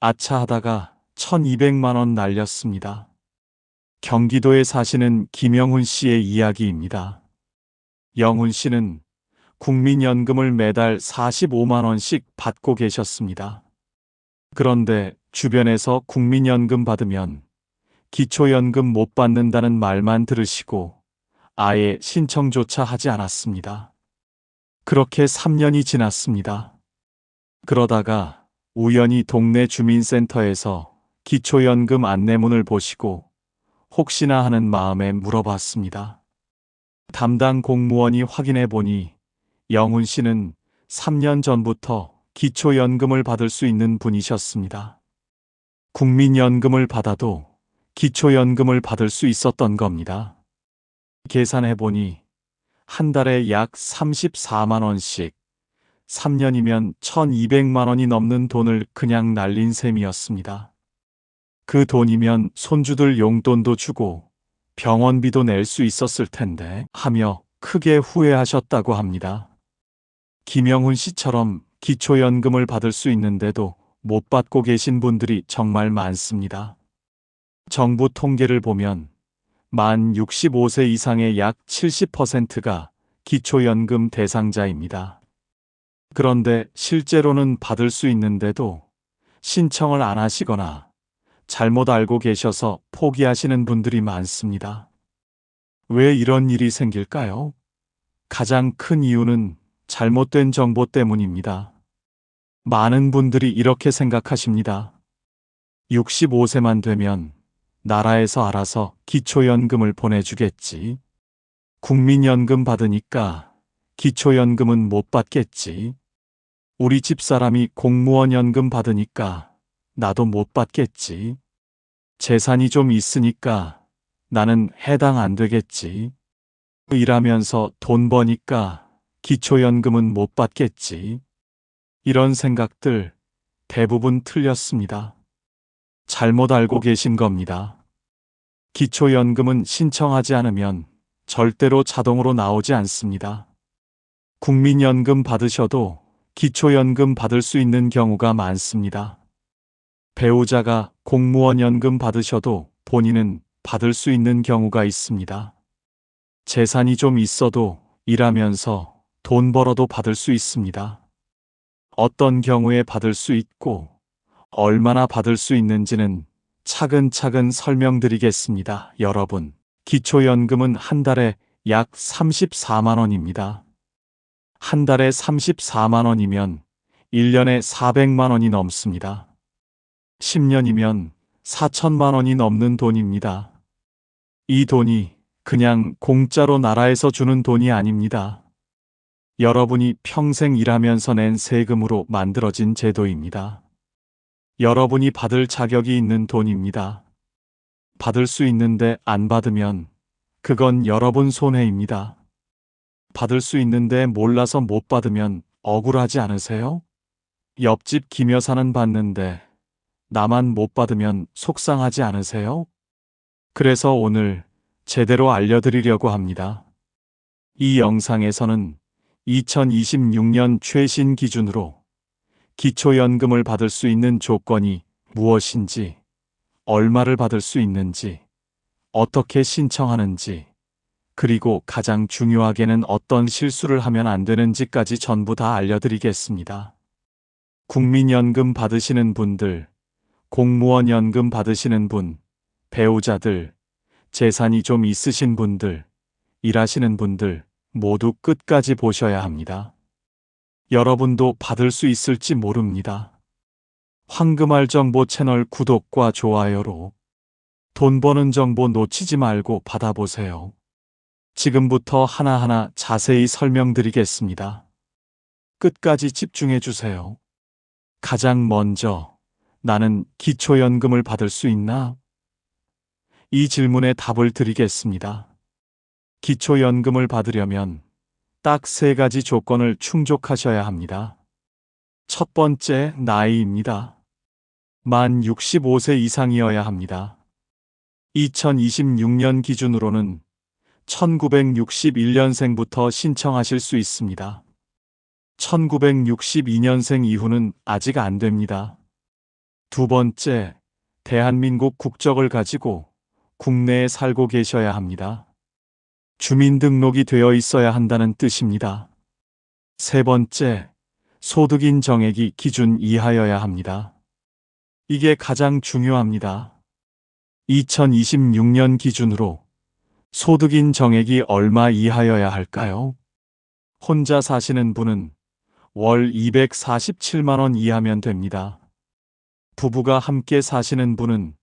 아차 하다가 1200만 원 날렸습니다. 경기도에 사시는 김영훈 씨의 이야기입니다. 영훈 씨는 국민연금을 매달 45만 원씩 받고 계셨습니다. 그런데 주변에서 국민연금 받으면 기초연금 못 받는다는 말만 들으시고 아예 신청조차 하지 않았습니다. 그렇게 3년이 지났습니다. 그러다가 우연히 동네 주민센터에서 기초연금 안내문을 보시고 혹시나 하는 마음에 물어봤습니다. 담당 공무원이 확인해 보니 영훈 씨는 3년 전부터 기초연금을 받을 수 있는 분이셨습니다. 국민연금을 받아도 기초연금을 받을 수 있었던 겁니다. 계산해 보니 한 달에 약 34만 원씩, 3년이면 1200만 원이 넘는 돈을 그냥 날린 셈이었습니다. 그 돈이면 손주들 용돈도 주고 병원비도 낼 수 있었을 텐데 하며 크게 후회하셨다고 합니다. 김영훈 씨처럼 기초연금을 받을 수 있는데도 못 받고 계신 분들이 정말 많습니다. 정부 통계를 보면 만 65세 이상의 약 70%가 기초연금 대상자입니다. 그런데 실제로는 받을 수 있는데도 신청을 안 하시거나 잘못 알고 계셔서 포기하시는 분들이 많습니다. 왜 이런 일이 생길까요? 가장 큰 이유는 잘못된 정보 때문입니다. 많은 분들이 이렇게 생각하십니다. 65세만 되면 나라에서 알아서 기초연금을 보내주겠지. 국민연금 받으니까 기초연금은 못 받겠지. 우리 집사람이 공무원 연금 받으니까 나도 못 받겠지. 재산이 좀 있으니까 나는 해당 안 되겠지. 일하면서 돈 버니까 기초연금은 못 받겠지. 이런 생각들 대부분 틀렸습니다. 잘못 알고 계신 겁니다. 기초연금은 신청하지 않으면 절대로 자동으로 나오지 않습니다. 국민연금 받으셔도 기초연금 받을 수 있는 경우가 많습니다. 배우자가 공무원 연금 받으셔도 본인은 받을 수 있는 경우가 있습니다. 재산이 좀 있어도 일하면서 돈 벌어도 받을 수 있습니다. 어떤 경우에 받을 수 있고 얼마나 받을 수 있는지는 차근차근 설명드리겠습니다. 여러분, 기초연금은 한 달에 약 34만 원입니다. 한 달에 34만 원이면 1년에 400만 원이 넘습니다. 10년이면 4천만 원이 넘는 돈입니다. 이 돈이 그냥 공짜로 나라에서 주는 돈이 아닙니다. 여러분이 평생 일하면서 낸 세금으로 만들어진 제도입니다. 여러분이 받을 자격이 있는 돈입니다. 받을 수 있는데 안 받으면 그건 여러분 손해입니다. 받을 수 있는데 몰라서 못 받으면 억울하지 않으세요? 옆집 김 여사는 받는데 나만 못 받으면 속상하지 않으세요? 그래서 오늘 제대로 알려드리려고 합니다. 이 영상에서는 2026년 최신 기준으로 기초연금을 받을 수 있는 조건이 무엇인지, 얼마를 받을 수 있는지, 어떻게 신청하는지, 그리고 가장 중요하게는 어떤 실수를 하면 안 되는지까지 전부 다 알려드리겠습니다. 국민연금 받으시는 분들, 공무원 연금 받으시는 분, 배우자들, 재산이 좀 있으신 분들, 일하시는 분들 모두 끝까지 보셔야 합니다. 여러분도 받을 수 있을지 모릅니다. 황금알 정보 채널 구독과 좋아요로 돈 버는 정보 놓치지 말고 받아보세요. 지금부터 하나하나 자세히 설명드리겠습니다. 끝까지 집중해 주세요. 가장 먼저, 나는 기초연금을 받을 수 있나? 이 질문에 답을 드리겠습니다. 기초연금을 받으려면 딱 3가지 조건을 충족하셔야 합니다. 첫 번째, 나이입니다. 만 65세 이상이어야 합니다. 2026년 기준으로는 1961년생부터 신청하실 수 있습니다. 1962년생 이후는 아직 안 됩니다. 두 번째, 대한민국 국적을 가지고 국내에 살고 계셔야 합니다. 주민등록이 되어 있어야 한다는 뜻입니다. 세 번째, 소득인 정액이 기준 이하여야 합니다. 이게 가장 중요합니다. 2026년 기준으로 소득인 정액이 얼마 이하여야 할까요? 혼자 사시는 분은 월 247만 원 이하면 됩니다. 부부가 함께 사시는 분은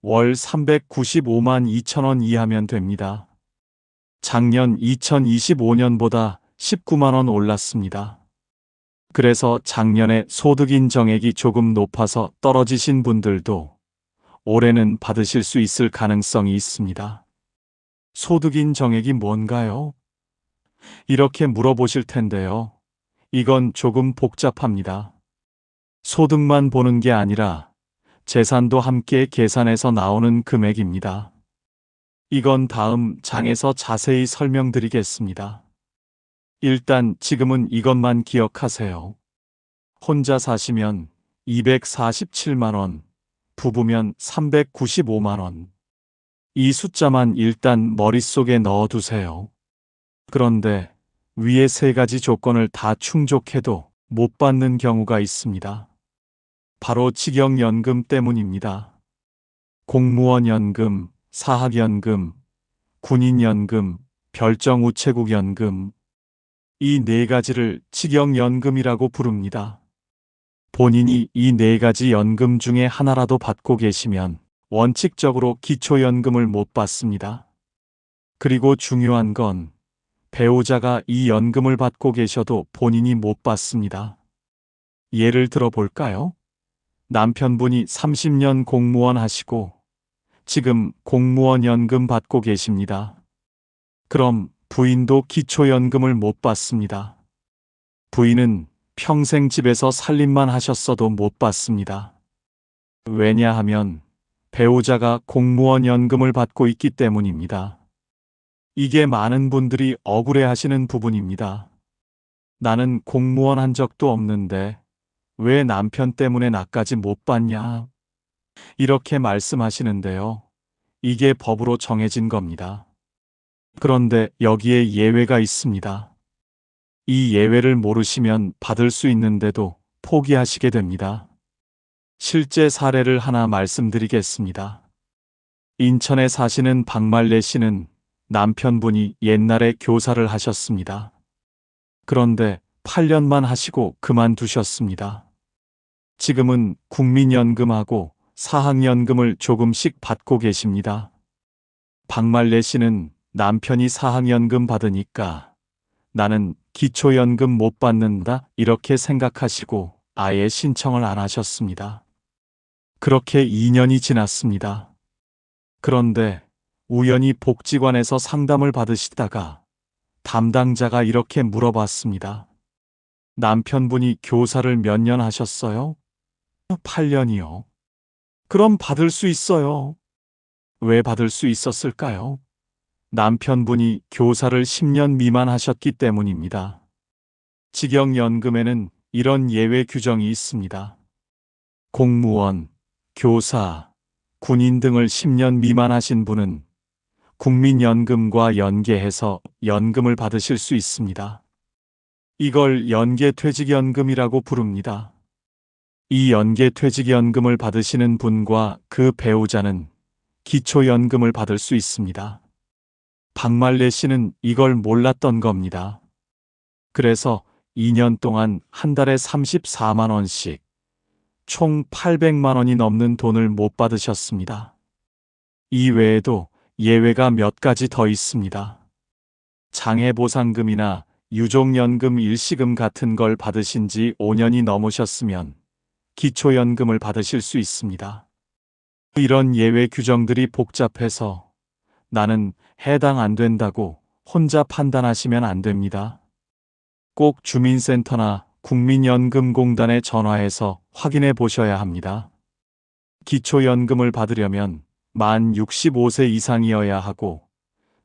월 395만 2천 원 이하면 됩니다. 작년 2025년보다 19만 원 올랐습니다. 그래서 작년에 소득인 정액이 조금 높아서 떨어지신 분들도 올해는 받으실 수 있을 가능성이 있습니다. 소득인 정액이 뭔가요? 이렇게 물어보실 텐데요. 이건 조금 복잡합니다. 소득만 보는 게 아니라 재산도 함께 계산해서 나오는 금액입니다. 이건 다음 장에서 자세히 설명드리겠습니다. 일단 지금은 이것만 기억하세요. 혼자 사시면 247만 원, 부부면 395만 원. 이 숫자만 일단 머릿속에 넣어두세요. 그런데 위에 세 가지 조건을 다 충족해도 못 받는 경우가 있습니다. 바로 직영연금 때문입니다. 공무원연금, 사학연금, 군인연금, 별정우체국연금. 이 네 가지를 직영연금이라고 부릅니다. 본인이 이 네 가지 연금 중에 하나라도 받고 계시면 원칙적으로 기초연금을 못 받습니다. 그리고 중요한 건 배우자가 이 연금을 받고 계셔도 본인이 못 받습니다. 예를 들어 볼까요? 남편분이 30년 공무원 하시고 지금 공무원 연금 받고 계십니다. 그럼 부인도 기초연금을 못 받습니다. 부인은 평생 집에서 살림만 하셨어도 못 받습니다. 왜냐하면 배우자가 공무원 연금을 받고 있기 때문입니다. 이게 많은 분들이 억울해 하시는 부분입니다. 나는 공무원 한 적도 없는데 왜 남편 때문에 나까지 못 받냐? 이렇게 말씀하시는데요. 이게 법으로 정해진 겁니다. 그런데 여기에 예외가 있습니다. 이 예외를 모르시면 받을 수 있는데도 포기하시게 됩니다. 실제 사례를 하나 말씀드리겠습니다. 인천에 사시는 박말레 씨는 남편분이 옛날에 교사를 하셨습니다. 그런데 8년만 하시고 그만두셨습니다. 지금은 국민연금하고 사학연금을 조금씩 받고 계십니다. 박말레 씨는 남편이 사학연금 받으니까 나는 기초연금 못 받는다 이렇게 생각하시고 아예 신청을 안 하셨습니다. 그렇게 2년이 지났습니다. 그런데 우연히 복지관에서 상담을 받으시다가 담당자가 이렇게 물어봤습니다. 남편분이 교사를 몇 년 하셨어요? 8년이요. 그럼 받을 수 있어요. 왜 받을 수 있었을까요? 남편분이 교사를 10년 미만 하셨기 때문입니다. 직영연금에는 이런 예외 규정이 있습니다. 공무원, 교사, 군인 등을 10년 미만 하신 분은 국민연금과 연계해서 연금을 받으실 수 있습니다. 이걸 연계퇴직연금이라고 부릅니다. 이 연계퇴직연금을 받으시는 분과 그 배우자는 기초연금을 받을 수 있습니다. 박말레 씨는 이걸 몰랐던 겁니다. 그래서 2년 동안 한 달에 34만 원씩 총 800만 원이 넘는 돈을 못 받으셨습니다. 이 외에도 예외가 몇 가지 더 있습니다. 장애보상금이나 유족연금 일시금 같은 걸 받으신 지 5년이 넘으셨으면 기초연금을 받으실 수 있습니다. 이런 예외 규정들이 복잡해서 나는 해당 안 된다고 혼자 판단하시면 안 됩니다. 꼭 주민센터나 국민연금공단에 전화해서 확인해 보셔야 합니다. 기초연금을 받으려면 만 65세 이상이어야 하고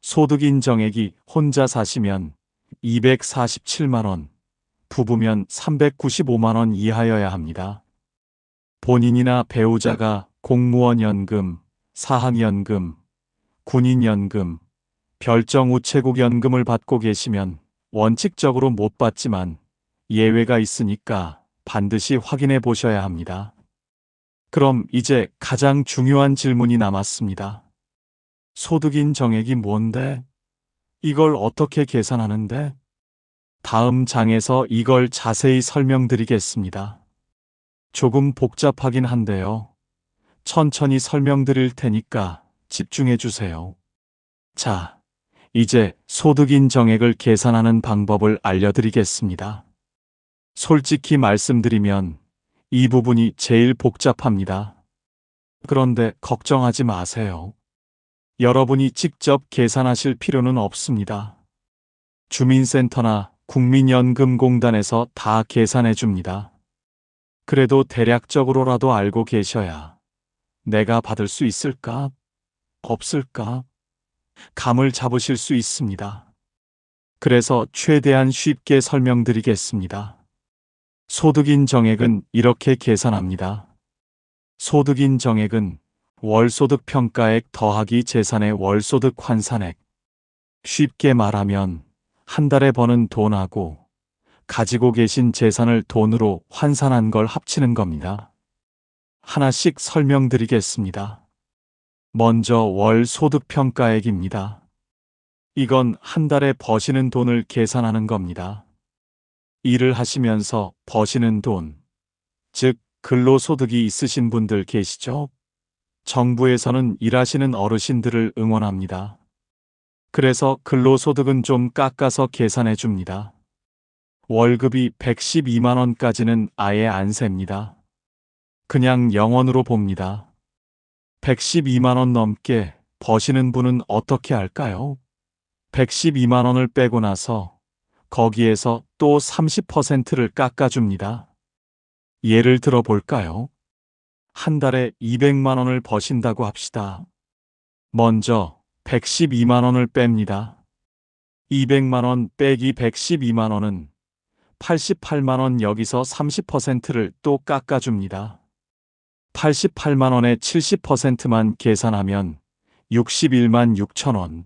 소득인 정액이 혼자 사시면 247만 원, 부부면 395만 원 이하여야 합니다. 본인이나 배우자가 공무원 연금, 사학연금, 군인연금, 별정우체국 연금을 받고 계시면 원칙적으로 못 받지만 예외가 있으니까 반드시 확인해 보셔야 합니다. 그럼 이제 가장 중요한 질문이 남았습니다. 소득인 정액이 뭔데? 이걸 어떻게 계산하는데? 다음 장에서 이걸 자세히 설명드리겠습니다. 조금 복잡하긴 한데요. 천천히 설명드릴 테니까 집중해 주세요. 자, 이제 소득인 정액을 계산하는 방법을 알려드리겠습니다. 솔직히 말씀드리면 이 부분이 제일 복잡합니다. 그런데 걱정하지 마세요. 여러분이 직접 계산하실 필요는 없습니다. 주민센터나 국민연금공단에서 다 계산해 줍니다. 그래도 대략적으로라도 알고 계셔야 내가 받을 수 있을까? 없을까? 감을 잡으실 수 있습니다. 그래서 최대한 쉽게 설명드리겠습니다. 소득인 정액은 이렇게 계산합니다. 소득인 정액은 월소득 평가액 더하기 재산의 월소득 환산액. 쉽게 말하면 한 달에 버는 돈하고 가지고 계신 재산을 돈으로 환산한 걸 합치는 겁니다. 하나씩 설명드리겠습니다. 먼저 월 소득 평가액입니다. 이건 한 달에 버시는 돈을 계산하는 겁니다. 일을 하시면서 버시는 돈, 즉 근로소득이 있으신 분들 계시죠? 정부에서는 일하시는 어르신들을 응원합니다. 그래서 근로소득은 좀 깎아서 계산해 줍니다. 월급이 112만 원까지는 아예 안 셉니다. 그냥 0원으로 봅니다. 112만 원 넘게 버시는 분은 어떻게 할까요? 112만 원을 빼고 나서 거기에서 또 30%를 깎아줍니다. 예를 들어 볼까요? 한 달에 200만 원을 버신다고 합시다. 먼저 112만 원을 뺍니다. 200만 원 빼기 112만 원은 88만 원, 여기서 30%를 또 깎아줍니다. 88만 원의 70%만 계산하면 61만 6천 원.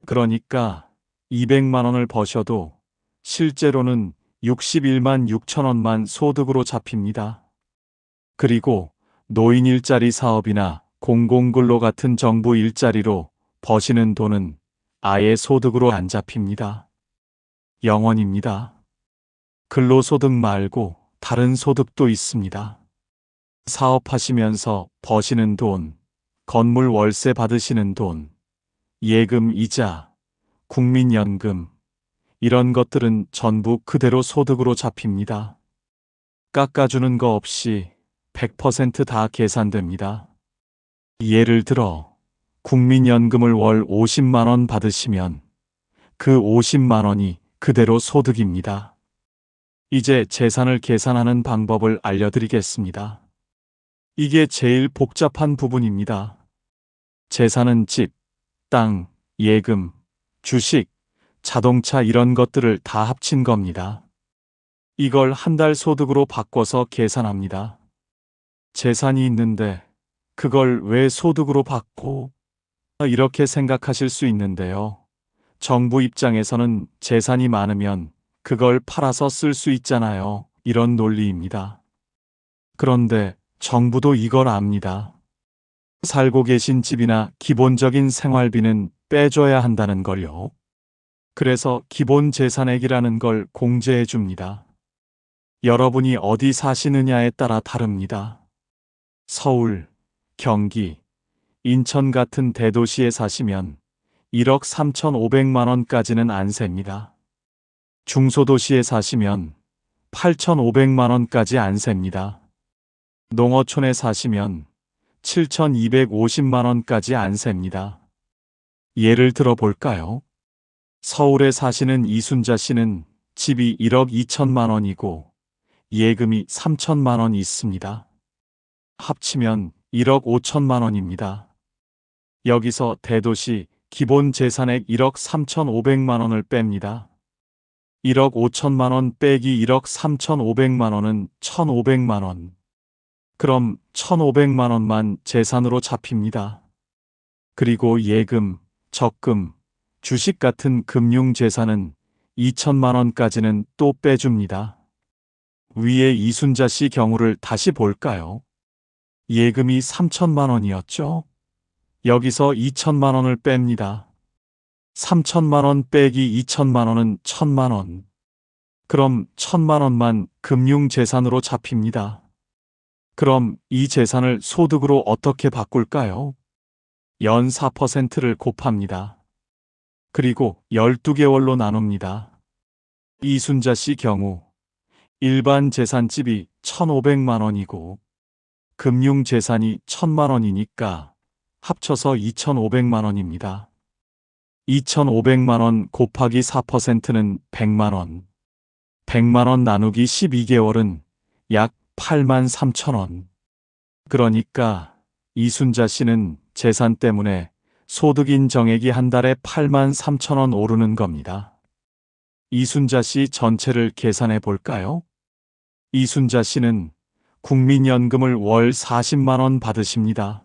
그러니까 200만 원을 버셔도 실제로는 61만 6천 원만 소득으로 잡힙니다. 그리고 노인 일자리 사업이나 공공근로 같은 정부 일자리로 버시는 돈은 아예 소득으로 안 잡힙니다. 0원입니다. 근로소득 말고 다른 소득도 있습니다. 사업하시면서 버시는 돈, 건물 월세 받으시는 돈, 예금 이자, 국민연금, 이런 것들은 전부 그대로 소득으로 잡힙니다. 깎아주는 거 없이 100% 다 계산됩니다. 예를 들어 국민연금을 월 50만 원 받으시면 그 50만 원이 그대로 소득입니다. 이제 재산을 계산하는 방법을 알려드리겠습니다. 이게 제일 복잡한 부분입니다. 재산은 집, 땅, 예금, 주식, 자동차 이런 것들을 다 합친 겁니다. 이걸 한 달 소득으로 바꿔서 계산합니다. 재산이 있는데 그걸 왜 소득으로 바꿔? 이렇게 생각하실 수 있는데요. 정부 입장에서는 재산이 많으면 그걸 팔아서 쓸 수 있잖아요. 이런 논리입니다. 그런데 정부도 이걸 압니다. 살고 계신 집이나 기본적인 생활비는 빼줘야 한다는 걸요. 그래서 기본 재산액이라는 걸 공제해 줍니다. 여러분이 어디 사시느냐에 따라 다릅니다. 서울, 경기, 인천 같은 대도시에 사시면 1억 3,500만 원까지는 안 셉니다. 중소도시에 사시면 8,500만 원까지 안 셉니다. 농어촌에 사시면 7,250만 원까지 안 셉니다. 예를 들어 볼까요? 서울에 사시는 이순자 씨는 집이 1억 2천만 원이고 예금이 3천만 원 있습니다. 합치면 1억 5천만 원입니다. 여기서 대도시 기본 재산액 1억 3,500만 원을 뺍니다. 1억 5천만 원 빼기 1억 3,500만 원은 1,500만 원. 그럼 1,500만 원만 재산으로 잡힙니다. 그리고 예금, 적금, 주식 같은 금융재산은 2천만 원까지는 또 빼줍니다. 위에 이순자 씨 경우를 다시 볼까요? 예금이 3천만 원이었죠? 여기서 2천만 원을 뺍니다. 3천만 원 빼기 2천만 원은 1,000만 원. 그럼 1,000만 원만 금융재산으로 잡힙니다. 그럼 이 재산을 소득으로 어떻게 바꿀까요? 연 4%를 곱합니다. 그리고 12개월로 나눕니다. 이순자 씨 경우 일반 재산집이 1,500만 원이고 금융재산이 1,000만 원이니까 합쳐서 2,500만 원입니다. 2,500만 원 곱하기 4%는 100만 원. 100만 원 나누기 12개월은 약 8만 3천 원. 그러니까 이순자 씨는 재산 때문에 소득 인정액이 한 달에 8만 3천 원 오르는 겁니다. 이순자 씨 전체를 계산해 볼까요? 이순자 씨는 국민연금을 월 40만 원 받으십니다.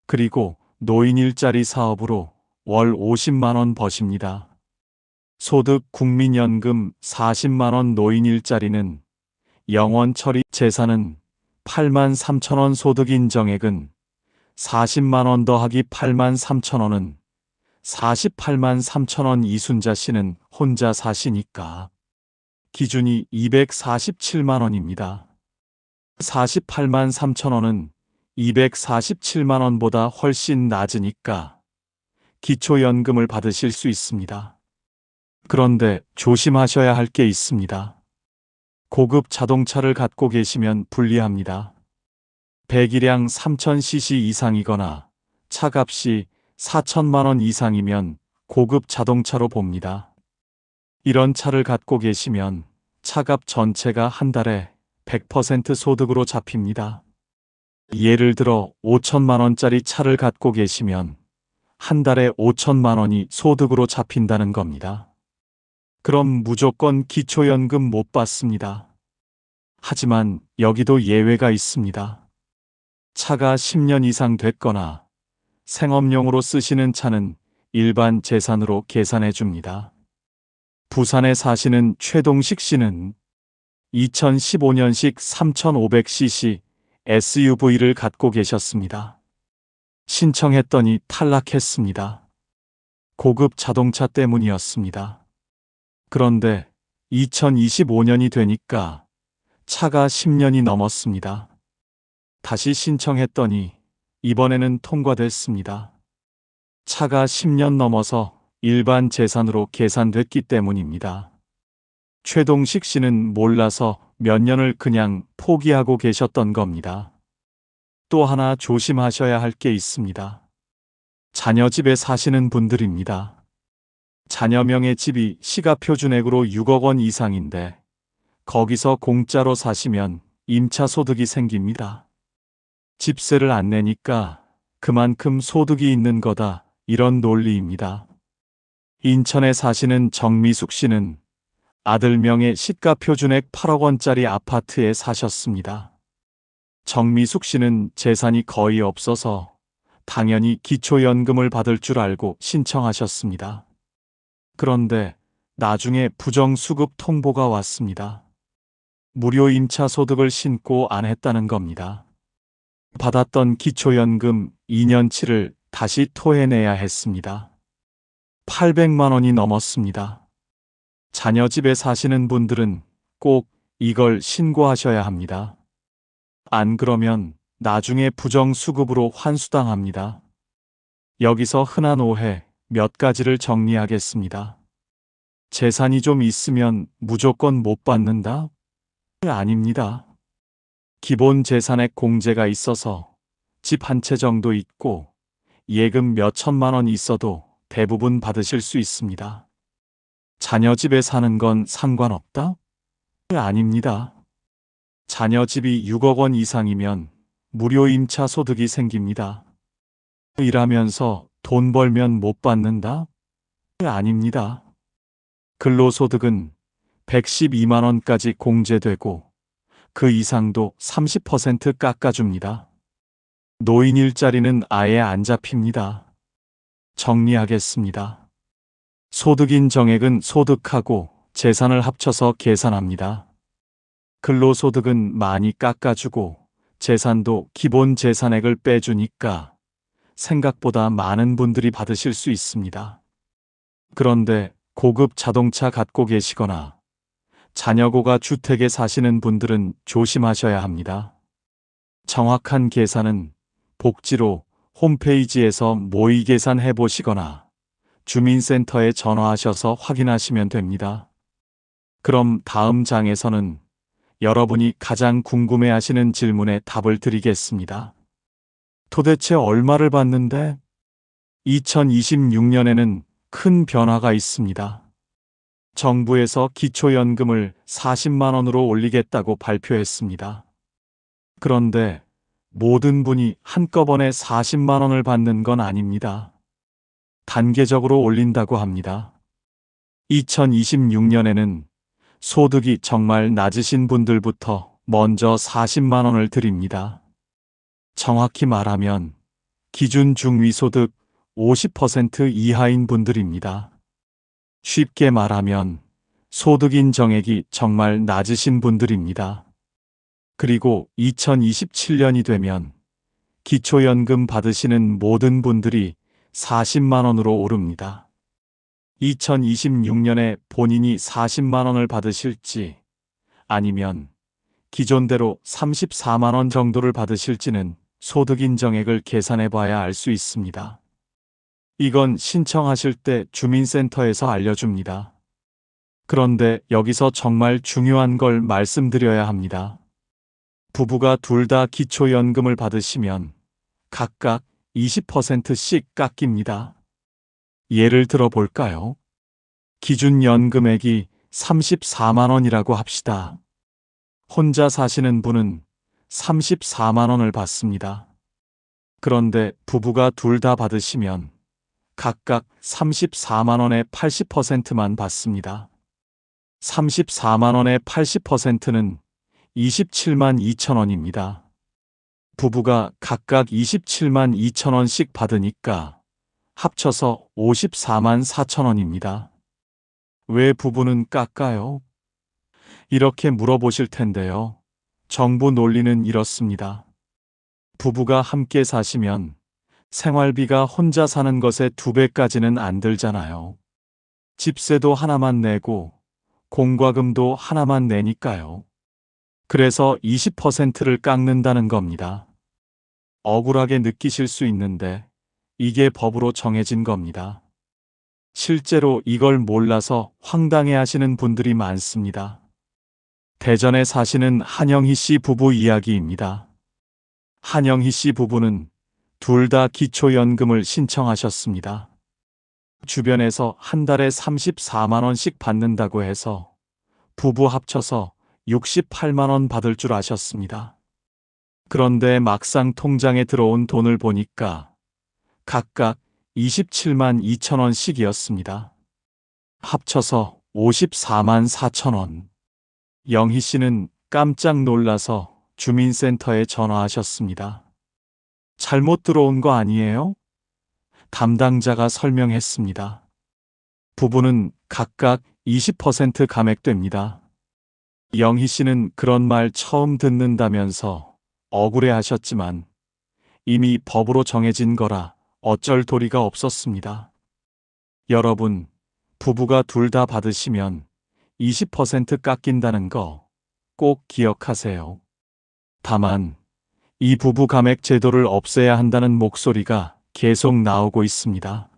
그리고 노인 일자리 사업으로 월 50만 원 버십니다. 소득 국민연금 40만 원 노인 일자리는 영원 처리 재산은 8만 3천 원 소득 인정액은 40만 원 더하기 8만 3천 원은 48만 3천 원. 이순자 씨는 혼자 사시니까 기준이 247만 원입니다. 48만 3천 원은 247만 원보다 훨씬 낮으니까 기초연금을 받으실 수 있습니다. 그런데 조심하셔야 할 게 있습니다. 고급 자동차를 갖고 계시면 불리합니다. 배기량 3000cc 이상이거나 차값이 4천만 원 이상이면 고급 자동차로 봅니다. 이런 차를 갖고 계시면 차값 전체가 한 달에 100% 소득으로 잡힙니다. 예를 들어 5천만 원짜리 차를 갖고 계시면 한 달에 5천만 원이 소득으로 잡힌다는 겁니다. 그럼 무조건 기초연금 못 받습니다. 하지만 여기도 예외가 있습니다. 차가 10년 이상 됐거나 생업용으로 쓰시는 차는 일반 재산으로 계산해 줍니다. 부산에 사시는 최동식 씨는 2015년식 3500cc SUV를 갖고 계셨습니다. 신청했더니 탈락했습니다. 고급 자동차 때문이었습니다. 그런데 2025년이 되니까 차가 10년이 넘었습니다. 다시 신청했더니 이번에는 통과됐습니다. 차가 10년 넘어서 일반 재산으로 계산됐기 때문입니다. 최동식 씨는 몰라서 몇 년을 그냥 포기하고 계셨던 겁니다. 또 하나 조심하셔야 할 게 있습니다. 자녀 집에 사시는 분들입니다. 자녀 명의 집이 시가표준액으로 6억 원 이상인데 거기서 공짜로 사시면 임차소득이 생깁니다. 집세를 안 내니까 그만큼 소득이 있는 거다, 이런 논리입니다. 인천에 사시는 정미숙 씨는 아들 명의 시가표준액 8억 원짜리 아파트에 사셨습니다. 정미숙 씨는 재산이 거의 없어서 당연히 기초연금을 받을 줄 알고 신청하셨습니다. 그런데 나중에 부정수급 통보가 왔습니다. 무료 임차소득을 신고 안 했다는 겁니다. 받았던 기초연금 2년치를 다시 토해내야 했습니다. 800만 원이 넘었습니다. 자녀 집에 사시는 분들은 꼭 이걸 신고하셔야 합니다. 안 그러면 나중에 부정수급으로 환수당합니다. 여기서 흔한 오해 몇 가지를 정리하겠습니다. 재산이 좀 있으면 무조건 못 받는다? 아닙니다. 기본 재산액 공제가 있어서 집 한 채 정도 있고 예금 몇 천만 원 있어도 대부분 받으실 수 있습니다. 자녀 집에 사는 건 상관없다? 아닙니다. 자녀 집이 6억 원 이상이면 무료 임차 소득이 생깁니다. 일하면서 돈 벌면 못 받는다? 아닙니다. 근로소득은 112만 원까지 공제되고 그 이상도 30% 깎아줍니다. 노인 일자리는 아예 안 잡힙니다. 정리하겠습니다. 소득인 정액은 소득하고 재산을 합쳐서 계산합니다. 근로소득은 많이 깎아주고 재산도 기본 재산액을 빼주니까 생각보다 많은 분들이 받으실 수 있습니다. 그런데 고급 자동차 갖고 계시거나 자녀고가 주택에 사시는 분들은 조심하셔야 합니다. 정확한 계산은 복지로 홈페이지에서 모의 계산해 보시거나 주민센터에 전화하셔서 확인하시면 됩니다. 그럼 다음 장에서는 여러분이 가장 궁금해하시는 질문에 답을 드리겠습니다. 도대체 얼마를 받는데? 2026년에는 큰 변화가 있습니다. 정부에서 기초연금을 40만 원으로 올리겠다고 발표했습니다. 그런데 모든 분이 한꺼번에 40만 원을 받는 건 아닙니다. 단계적으로 올린다고 합니다. 2026년에는 소득이 정말 낮으신 분들부터 먼저 40만 원을 드립니다. 정확히 말하면 기준 중위소득 50% 이하인 분들입니다. 쉽게 말하면 소득인 정액이 정말 낮으신 분들입니다. 그리고 2027년이 되면 기초연금 받으시는 모든 분들이 40만 원으로 오릅니다. 2026년에 본인이 40만 원을 받으실지 아니면 기존대로 34만 원 정도를 받으실지는 소득인 정액을 계산해 봐야 알 수 있습니다. 이건 신청하실 때 주민센터에서 알려줍니다. 그런데 여기서 정말 중요한 걸 말씀드려야 합니다. 부부가 둘 다 기초연금을 받으시면 각각 20%씩 깎입니다. 예를 들어 볼까요? 기준 연금액이 34만 원이라고 합시다. 혼자 사시는 분은 34만 원을 받습니다. 그런데 부부가 둘 다 받으시면 각각 34만 원의 80%만 받습니다. 34만 원의 80%는 27만 2천 원입니다. 부부가 각각 27만 2천 원씩 받으니까 합쳐서 54만 4천 원입니다. 왜 부부는 깎아요? 이렇게 물어보실 텐데요. 정부 논리는 이렇습니다. 부부가 함께 사시면 생활비가 혼자 사는 것의 2배까지는 안 들잖아요. 집세도 하나만 내고 공과금도 하나만 내니까요. 그래서 20%를 깎는다는 겁니다. 억울하게 느끼실 수 있는데 이게 법으로 정해진 겁니다. 실제로 이걸 몰라서 황당해 하시는 분들이 많습니다. 대전에 사시는 한영희 씨 부부 이야기입니다. 한영희 씨 부부는 둘 다 기초연금을 신청하셨습니다. 주변에서 한 달에 34만 원씩 받는다고 해서 부부 합쳐서 68만 원 받을 줄 아셨습니다. 그런데 막상 통장에 들어온 돈을 보니까 각각 27만 2천 원씩이었습니다. 합쳐서 54만 4천 원. 영희 씨는 깜짝 놀라서 주민센터에 전화하셨습니다. 잘못 들어온 거 아니에요? 담당자가 설명했습니다. 부부는 각각 20% 감액됩니다. 영희 씨는 그런 말 처음 듣는다면서 억울해 하셨지만 이미 법으로 정해진 거라 어쩔 도리가 없었습니다. 여러분, 부부가 둘 다 받으시면 20% 깎인다는 거 꼭 기억하세요. 다만 이 부부 감액 제도를 없애야 한다는 목소리가 계속 나오고 있습니다.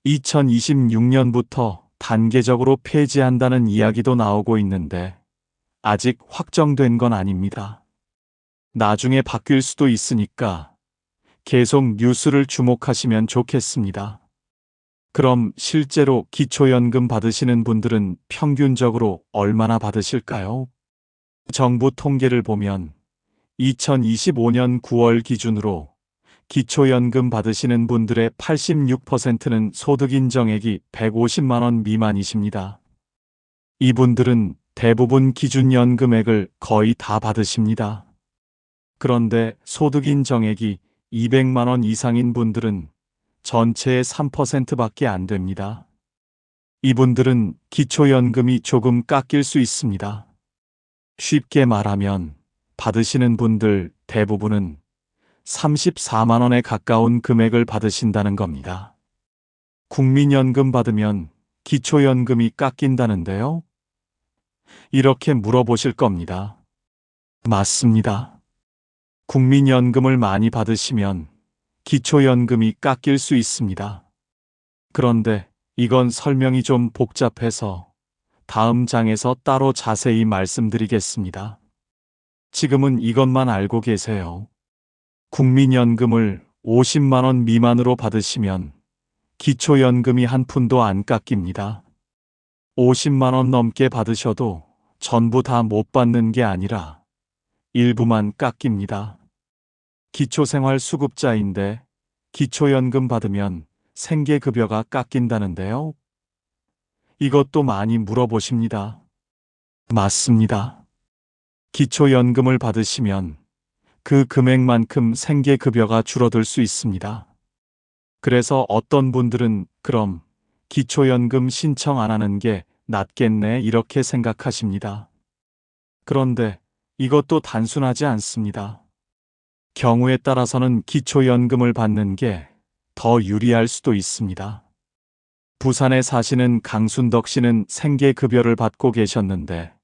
2026년부터 단계적으로 폐지한다는 이야기도 나오고 있는데 아직 확정된 건 아닙니다. 나중에 바뀔 수도 있으니까 계속 뉴스를 주목하시면 좋겠습니다. 그럼 실제로 기초연금 받으시는 분들은 평균적으로 얼마나 받으실까요? 정부 통계를 보면 2025년 9월 기준으로 기초연금 받으시는 분들의 86%는 소득 인정액이 150만 원 미만이십니다. 이분들은 대부분 기준연금액을 거의 다 받으십니다. 그런데 소득 인정액이 200만 원 이상인 분들은 전체의 3%밖에 안 됩니다. 이분들은 기초연금이 조금 깎일 수 있습니다. 쉽게 말하면 받으시는 분들 대부분은 34만 원에 가까운 금액을 받으신다는 겁니다. 국민연금 받으면 기초연금이 깎인다는데요? 이렇게 물어보실 겁니다. 맞습니다. 국민연금을 많이 받으시면 기초연금이 깎일 수 있습니다. 그런데 이건 설명이 좀 복잡해서 다음 장에서 따로 자세히 말씀드리겠습니다. 지금은 이것만 알고 계세요. 국민연금을 50만 원 미만으로 받으시면 기초연금이 한 푼도 안 깎입니다. 50만 원 넘게 받으셔도 전부 다 못 받는 게 아니라 일부만 깎입니다. 기초생활수급자인데 기초연금 받으면 생계급여가 깎인다는데요. 이것도 많이 물어보십니다. 맞습니다. 기초연금을 받으시면 그 금액만큼 생계급여가 줄어들 수 있습니다. 그래서 어떤 분들은 그럼 기초연금 신청 안 하는 게 낫겠네 이렇게 생각하십니다. 그런데 이것도 단순하지 않습니다. 경우에 따라서는 기초연금을 받는 게 더 유리할 수도 있습니다. 부산에 사시는 강순덕 씨는 생계급여를 받고 계셨는데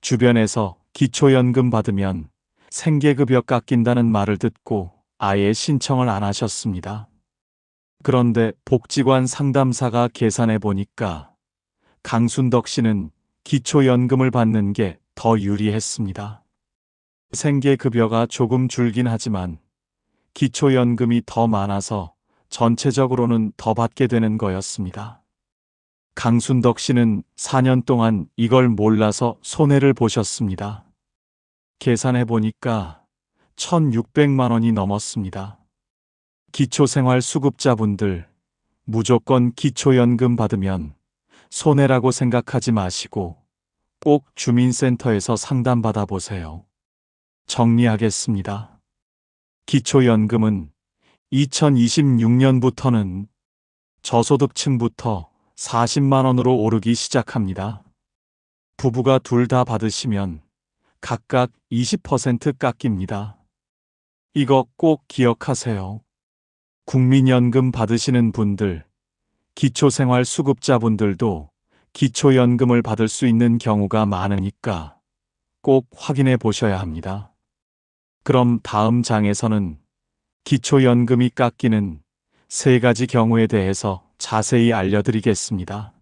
주변에서 기초연금 받으면 생계급여 깎인다는 말을 듣고 아예 신청을 안 하셨습니다. 그런데 복지관 상담사가 계산해 보니까 강순덕 씨는 기초연금을 받는 게 더 유리했습니다. 생계급여가 조금 줄긴 하지만 기초연금이 더 많아서 전체적으로는 더 받게 되는 거였습니다. 강순덕 씨는 4년 동안 이걸 몰라서 손해를 보셨습니다. 계산해 보니까 1,600만 원이 넘었습니다. 기초생활수급자분들 무조건 기초연금 받으면 손해라고 생각하지 마시고 꼭 주민센터에서 상담받아 보세요. 정리하겠습니다. 기초연금은 2026년부터는 저소득층부터 40만 원으로 오르기 시작합니다. 부부가 둘 다 받으시면 각각 20% 깎입니다. 이거 꼭 기억하세요. 국민연금 받으시는 분들, 기초생활수급자분들도 기초연금을 받을 수 있는 경우가 많으니까 꼭 확인해 보셔야 합니다. 그럼 다음 장에서는 기초연금이 깎이는 3가지 경우에 대해서 자세히 알려드리겠습니다.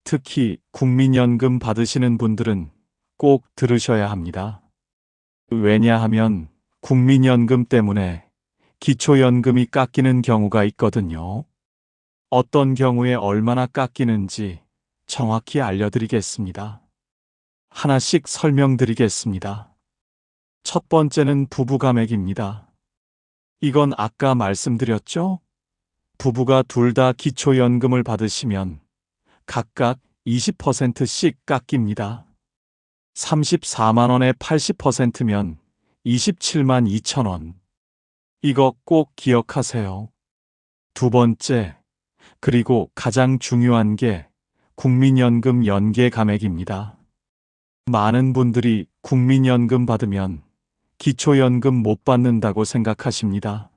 특히 국민연금 받으시는 분들은 꼭 들으셔야 합니다. 왜냐하면 국민연금 때문에 기초연금이 깎이는 경우가 있거든요. 어떤 경우에 얼마나 깎이는지 정확히 알려드리겠습니다. 하나씩 설명드리겠습니다. 첫 번째는 부부감액입니다. 이건 아까 말씀드렸죠? 부부가 둘 다 기초연금을 받으시면 각각 20%씩 깎입니다. 34만 원에 80%면 27만 2천 원. 이거 꼭 기억하세요. 두 번째, 그리고 가장 중요한 게 국민연금 연계 감액입니다. 많은 분들이 국민연금 받으면 기초연금 못 받는다고 생각하십니다.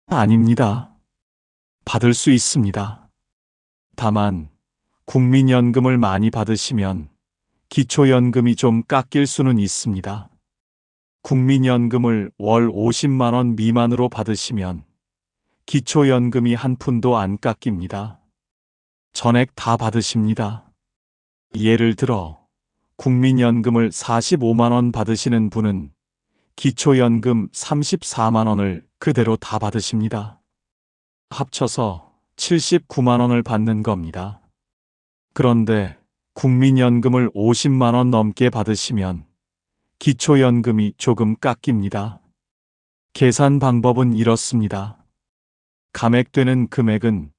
아닙니다. 받을 수 있습니다. 다만 국민연금을 많이 받으시면 기초연금이 좀 깎일 수는 있습니다. 국민연금을 월 50만 원 미만으로 받으시면 기초연금이 한 푼도 안 깎입니다. 전액 다 받으십니다. 예를 들어 국민연금을 45만 원 받으시는 분은 기초연금 34만 원을 그대로 다 받으십니다. 합쳐서 79만 원을 받는 겁니다. 그런데 국민연금을 50만 원 넘게 받으시면 기초연금이 조금 깎입니다. 계산 방법은 이렇습니다. 감액되는 금액은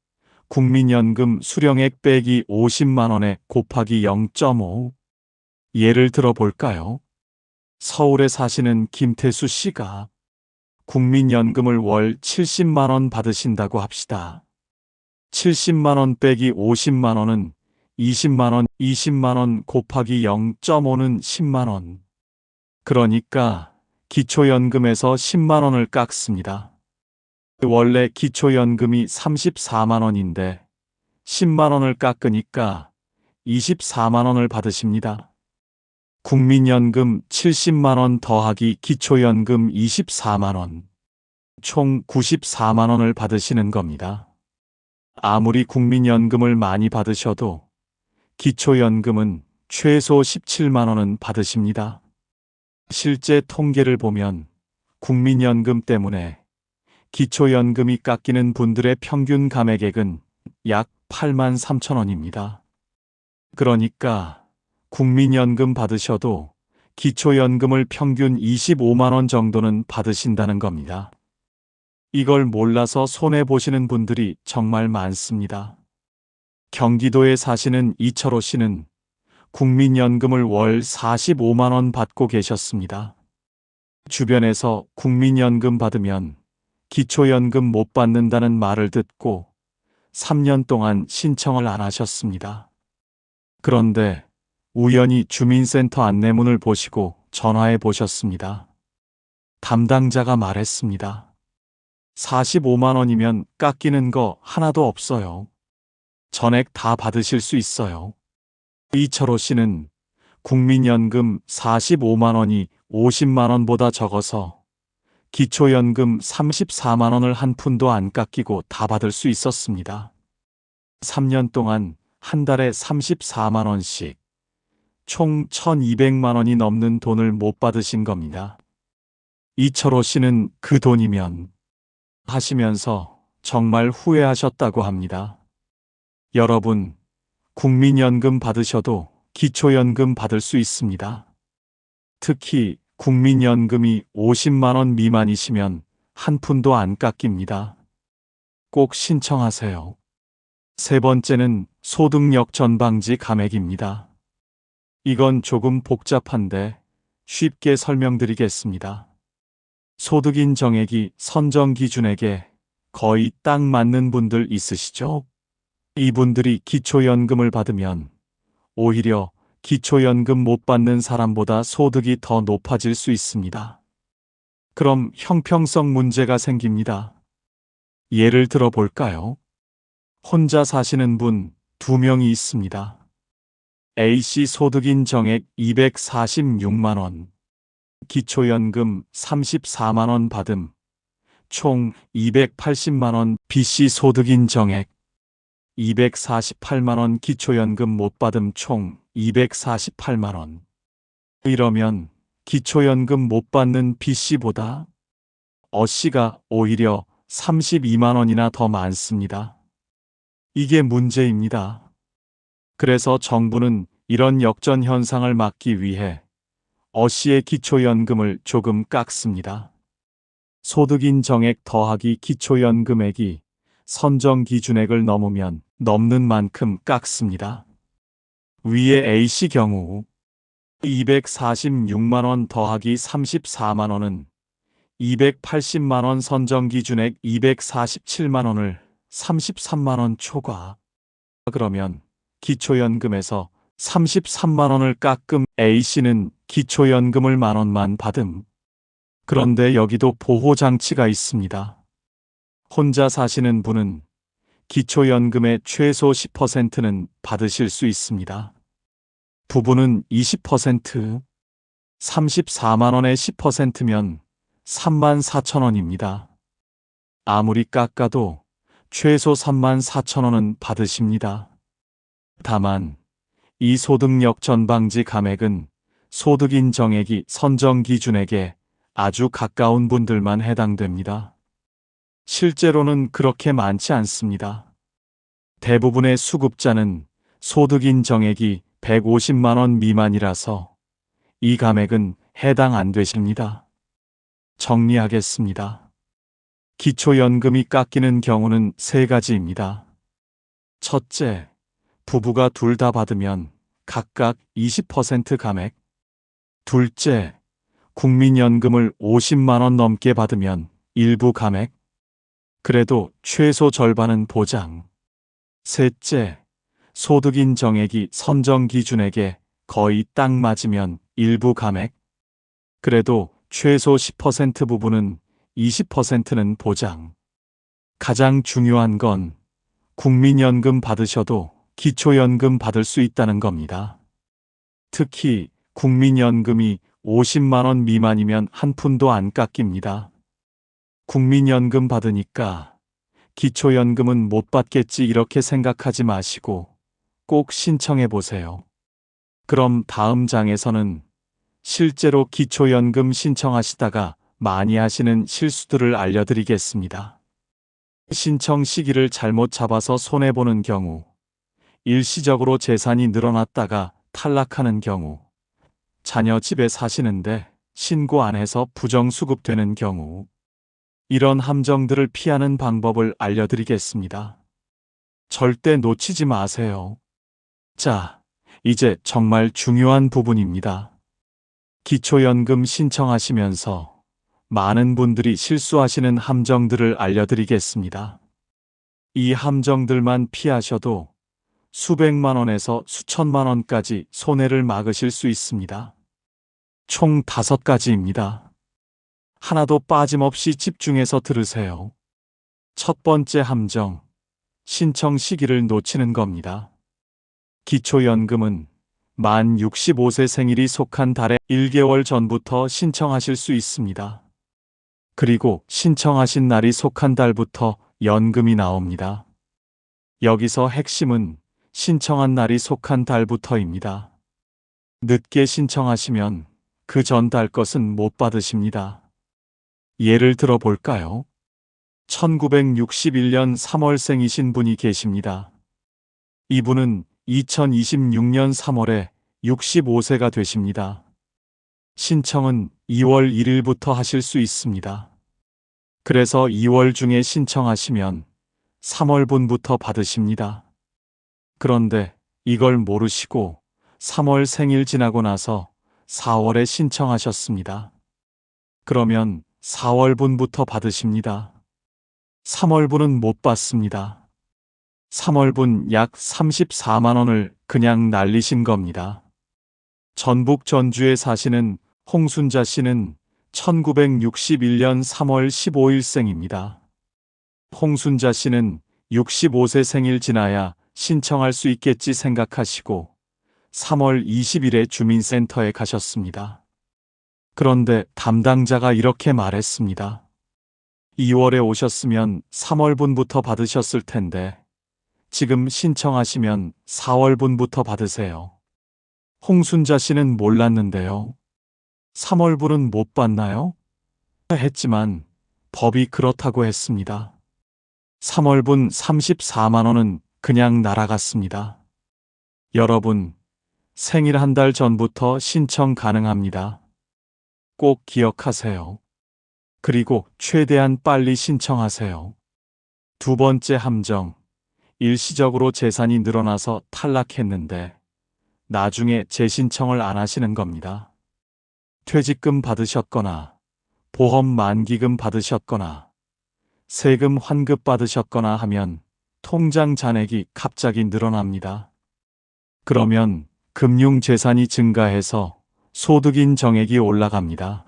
국민연금 수령액 빼기 50만 원에 곱하기 0.5. 예를 들어 볼까요? 서울에 사시는 김태수 씨가 국민연금을 월 70만 원 받으신다고 합시다. 70만 원 빼기 50만 원은 20만 원, 20만 원 곱하기 0.5는 10만 원. 그러니까 기초연금에서 10만 원을 깎습니다. 원래 기초연금이 34만 원인데 10만 원을 깎으니까 24만 원을 받으십니다. 국민연금 70만 원 더하기 기초연금 24만 원. 총 94만 원을 받으시는 겁니다. 아무리 국민연금을 많이 받으셔도 기초연금은 최소 17만 원은 받으십니다. 실제 통계를 보면 국민연금 때문에 기초연금이 깎이는 분들의 평균 감액액은 약 8만 3천 원입니다. 그러니까 국민연금 받으셔도 기초연금을 평균 25만 원 정도는 받으신다는 겁니다. 이걸 몰라서 손해보시는 분들이 정말 많습니다. 경기도에 사시는 이철호 씨는 국민연금을 월 45만 원 받고 계셨습니다. 주변에서 국민연금 받으면 기초연금 못 받는다는 말을 듣고 3년 동안 신청을 안 하셨습니다. 그런데 우연히 주민센터 안내문을 보시고 전화해 보셨습니다. 담당자가 말했습니다. 45만 원이면 깎이는 거 하나도 없어요. 전액 다 받으실 수 있어요. 이철호 씨는 국민연금 45만 원이 50만 원보다 적어서 기초연금 34만 원을 한 푼도 안 깎이고 다 받을 수 있었습니다. 3년 동안 한 달에 34만 원씩 총 1,200만 원이 넘는 돈을 못 받으신 겁니다. 이철호 씨는 그 돈이면 하시면서 정말 후회하셨다고 합니다. 여러분, 국민연금 받으셔도 기초연금 받을 수 있습니다. 특히 국민연금이 50만 원 미만이시면 한 푼도 안 깎입니다. 꼭 신청하세요. 세 번째는 소득력 전방지 감액입니다. 이건 조금 복잡한데 쉽게 설명드리겠습니다. 소득인 정액이 선정 기준액에 거의 딱 맞는 분들 있으시죠? 이분들이 기초연금을 받으면 오히려 기초연금 못 받는 사람보다 소득이 더 높아질 수 있습니다. 그럼 형평성 문제가 생깁니다. 예를 들어 볼까요? 혼자 사시는 분 2명이 있습니다. A씨 소득인 정액 246만 원, 기초연금 34만 원 받음, 총 280만 원. B씨 소득인 정액 248만 원, 기초연금 못 받음, 총 248만 원. 이러면 기초연금 못 받는 B씨보다 어씨가 오히려 32만 원이나 더 많습니다. 이게 문제입니다. 그래서 정부는 이런 역전 현상을 막기 위해 어씨의 기초연금을 조금 깎습니다. 소득인 정액 더하기 기초연금액이 선정 기준액을 넘으면 넘는 만큼 깎습니다. 위에 A씨 경우 246만 원 더하기 34만 원은 280만 원, 선정 기준액 247만 원을 33만 원 초과. 그러면 기초연금에서 33만 원을 깎음. A씨는 기초연금을 만 원만 받음. 그런데 여기도 보호장치가 있습니다. 혼자 사시는 분은 기초연금의 최소 10%는 받으실 수 있습니다. 부부는 20%, 34만 원의 10%면 3만 4천 원입니다. 아무리 깎아도 최소 3만 4천 원은 받으십니다. 다만 이 소득력 전방지 감액은 소득인 정액이 선정 기준액에 아주 가까운 분들만 해당됩니다. 실제로는 그렇게 많지 않습니다. 대부분의 수급자는 소득인 정액이 150만 원 미만이라서 이 감액은 해당 안 되십니다. 정리하겠습니다. 기초연금이 깎이는 경우는 세 가지입니다. 첫째, 부부가 둘 다 받으면 각각 20% 감액. 둘째, 국민연금을 50만 원 넘게 받으면 일부 감액. 그래도 최소 절반은 보장. 셋째, 소득인 정액이 선정 기준액에 거의 딱 맞으면 일부 감액. 그래도 최소 10% 부분은 20%는 보장. 가장 중요한 건 국민연금 받으셔도 기초연금 받을 수 있다는 겁니다. 특히 국민연금이 50만 원 미만이면 한 푼도 안 깎입니다. 국민연금 받으니까 기초연금은 못 받겠지 이렇게 생각하지 마시고 꼭 신청해 보세요. 그럼 다음 장에서는 실제로 기초연금 신청하시다가 많이 하시는 실수들을 알려드리겠습니다. 신청 시기를 잘못 잡아서 손해보는 경우, 일시적으로 재산이 늘어났다가 탈락하는 경우, 자녀 집에 사시는데 신고 안 해서 부정수급되는 경우, 이런 함정들을 피하는 방법을 알려드리겠습니다. 절대 놓치지 마세요. 자, 이제 정말 중요한 부분입니다. 기초연금 신청하시면서 많은 분들이 실수하시는 함정들을 알려드리겠습니다. 이 함정들만 피하셔도 수백만 원에서 수천만 원까지 손해를 막으실 수 있습니다. 총 5가지입니다. 하나도 빠짐없이 집중해서 들으세요. 첫 번째 함정, 신청 시기를 놓치는 겁니다. 기초연금은 만 65세 생일이 속한 달에 1개월 전부터 신청하실 수 있습니다. 그리고 신청하신 날이 속한 달부터 연금이 나옵니다. 여기서 핵심은 신청한 날이 속한 달부터입니다. 늦게 신청하시면 그 전 달 것은 못 받으십니다. 예를 들어 볼까요? 1961년 3월생이신 분이 계십니다. 이분은 2026년 3월에 65세가 되십니다. 신청은 2월 1일부터 하실 수 있습니다. 그래서 2월 중에 신청하시면 3월분부터 받으십니다. 그런데 이걸 모르시고 3월 생일 지나고 나서 4월에 신청하셨습니다. 그러면 4월분부터 받으십니다. 3월분은 못 받습니다. 3월분 약 34만 원을 그냥 날리신 겁니다. 전북 전주에 사시는 홍순자 씨는 1961년 3월 15일생입니다. 홍순자 씨는 65세 생일 지나야 신청할 수 있겠지 생각하시고 3월 20일에 주민센터에 가셨습니다. 그런데 담당자가 이렇게 말했습니다. 2월에 오셨으면 3월분부터 받으셨을 텐데 지금 신청하시면 4월분부터 받으세요. 홍순자 씨는 몰랐는데요. 3월분은 못 받나요? 했지만 법이 그렇다고 했습니다. 3월분 34만 원은 그냥 날아갔습니다. 여러분, 생일 한 달 전부터 신청 가능합니다. 꼭 기억하세요. 그리고 최대한 빨리 신청하세요. 두 번째 함정, 일시적으로 재산이 늘어나서 탈락했는데 나중에 재신청을 안 하시는 겁니다. 퇴직금 받으셨거나 보험 만기금 받으셨거나 세금 환급 받으셨거나 하면 통장 잔액이 갑자기 늘어납니다. 그러면 금융재산이 증가해서 소득인 정액이 올라갑니다.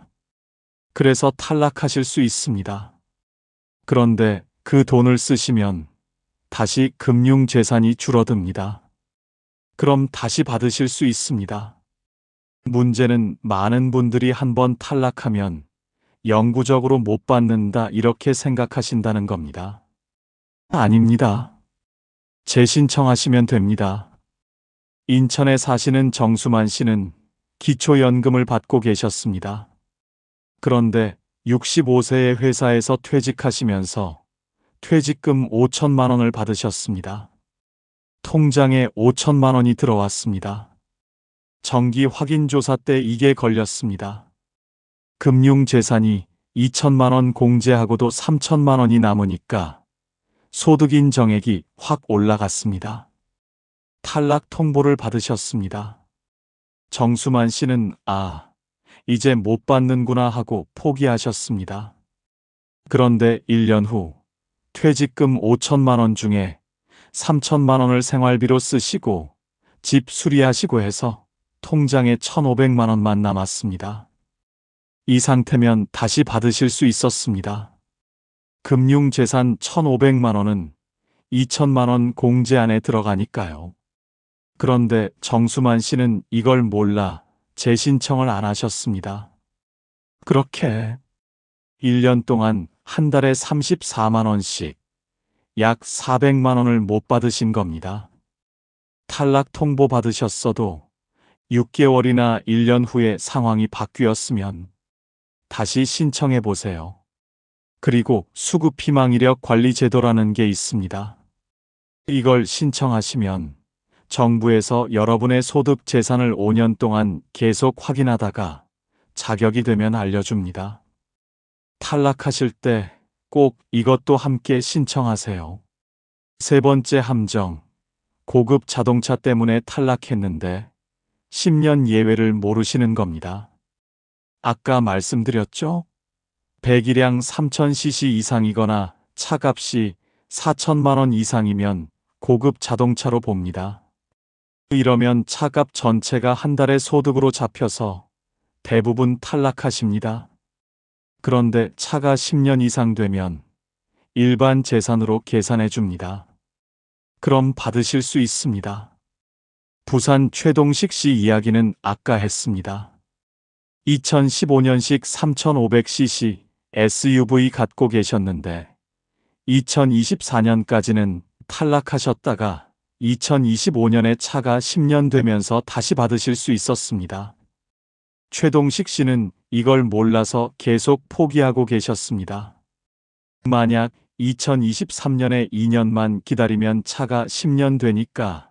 그래서 탈락하실 수 있습니다. 그런데 그 돈을 쓰시면 다시 금융재산이 줄어듭니다. 그럼 다시 받으실 수 있습니다. 문제는 많은 분들이 한번 탈락하면 영구적으로 못 받는다 이렇게 생각하신다는 겁니다. 아닙니다. 재신청하시면 됩니다. 인천에 사시는 정수만 씨는 기초연금을 받고 계셨습니다. 그런데 65세의 회사에서 퇴직하시면서 퇴직금 5천만 원을 받으셨습니다. 통장에 5천만 원이 들어왔습니다. 정기 확인조사 때 이게 걸렸습니다. 금융재산이 2천만 원 공제하고도 3천만 원이 남으니까 소득인 정액이 확 올라갔습니다. 탈락 통보를 받으셨습니다. 정수만 씨는 이제 못 받는구나 하고 포기하셨습니다. 그런데 1년 후 퇴직금 5천만 원 중에 3천만 원을 생활비로 쓰시고 집 수리하시고 해서 통장에 1,500만 원만 남았습니다. 이 상태면 다시 받으실 수 있었습니다. 금융재산 1,500만 원은 2천만 원 공제 안에 들어가니까요. 그런데 정수만 씨는 이걸 몰라 재신청을 안 하셨습니다. 그렇게 1년 동안 한 달에 34만 원씩 약 400만 원을 못 받으신 겁니다. 탈락 통보 받으셨어도 6개월이나 1년 후에 상황이 바뀌었으면 다시 신청해 보세요. 그리고 수급희망이력 관리 제도라는 게 있습니다. 이걸 신청하시면 정부에서 여러분의 소득 재산을 5년 동안 계속 확인하다가 자격이 되면 알려줍니다. 탈락하실 때 꼭 이것도 함께 신청하세요. 세 번째 함정. 고급 자동차 때문에 탈락했는데 10년 예외를 모르시는 겁니다. 아까 말씀드렸죠? 배기량 3000cc 이상이거나 차값이 4천만 원 이상이면 고급 자동차로 봅니다. 이러면 차값 전체가 한 달의 소득으로 잡혀서 대부분 탈락하십니다. 그런데 차가 10년 이상 되면 일반 재산으로 계산해 줍니다. 그럼 받으실 수 있습니다. 부산 최동식 씨 이야기는 아까 했습니다. 2015년식 3500cc SUV 갖고 계셨는데 2024년까지는 탈락하셨다가 2025년에 차가 10년 되면서 다시 받으실 수 있었습니다. 최동식 씨는 이걸 몰라서 계속 포기하고 계셨습니다. 만약 2023년에 2년만 기다리면 차가 10년 되니까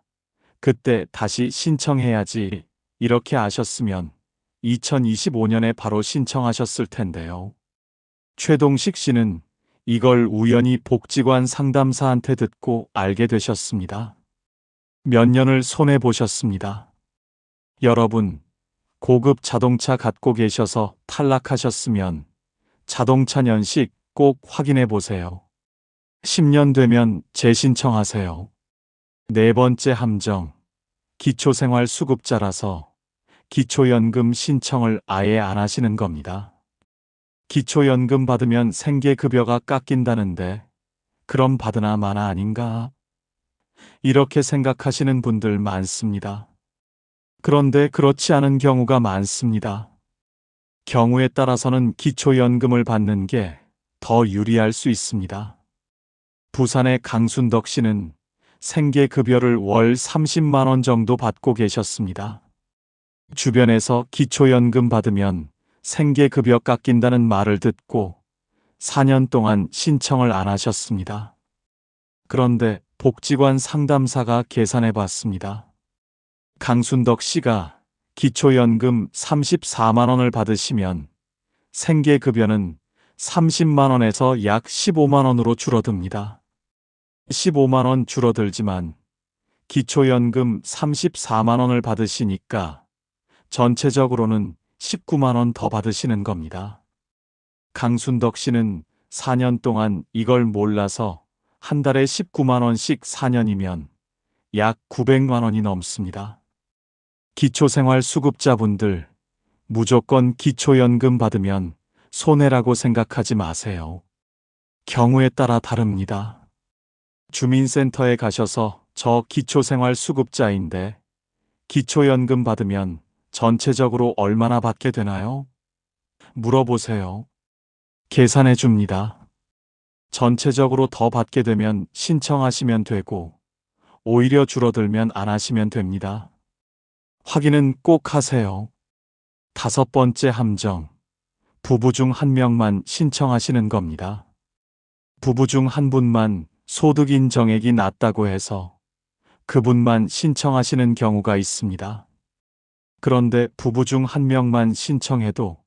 그때 다시 신청해야지 이렇게 아셨으면 2025년에 바로 신청하셨을 텐데요. 최동식 씨는 이걸 우연히 복지관 상담사한테 듣고 알게 되셨습니다. 몇 년을 손해보셨습니다. 여러분, 고급 자동차 갖고 계셔서 탈락하셨으면 자동차 년식 꼭 확인해 보세요. 10년 되면 재신청하세요. 네 번째 함정. 기초생활수급자라서 기초연금 신청을 아예 안 하시는 겁니다. 기초연금 받으면 생계급여가 깎인다는데 그럼 받으나 마나 아닌가? 이렇게 생각하시는 분들 많습니다. 그런데 그렇지 않은 경우가 많습니다. 경우에 따라서는 기초연금을 받는 게 더 유리할 수 있습니다. 부산의 강순덕 씨는 생계급여를 월 30만 원 정도 받고 계셨습니다. 주변에서 기초연금 받으면 생계급여 깎인다는 말을 듣고 4년 동안 신청을 안 하셨습니다. 그런데 복지관 상담사가 계산해 봤습니다. 강순덕 씨가 기초연금 34만 원을 받으시면 생계급여는 30만 원에서 약 15만 원으로 줄어듭니다. 15만 원 줄어들지만 기초연금 34만 원을 받으시니까 전체적으로는 19만 원 더 받으시는 겁니다. 강순덕 씨는 4년 동안 이걸 몰라서 한 달에 19만 원씩 4년이면 약 900만 원이 넘습니다. 기초생활수급자분들, 무조건 기초연금 받으면 손해라고 생각하지 마세요. 경우에 따라 다릅니다. 주민센터에 가셔서 저 기초생활수급자인데 기초연금 받으면 전체적으로 얼마나 받게 되나요? 물어보세요. 계산해 줍니다. 전체적으로 더 받게 되면 신청하시면 되고 오히려 줄어들면 안 하시면 됩니다. 확인은 꼭 하세요. 다섯 번째 함정. 부부 중 한 명만 신청하시는 겁니다. 부부 중 한 분만 소득 인정액이 낮다고 해서 그분만 신청하시는 경우가 있습니다. 그런데 부부 중 한 명만 신청해도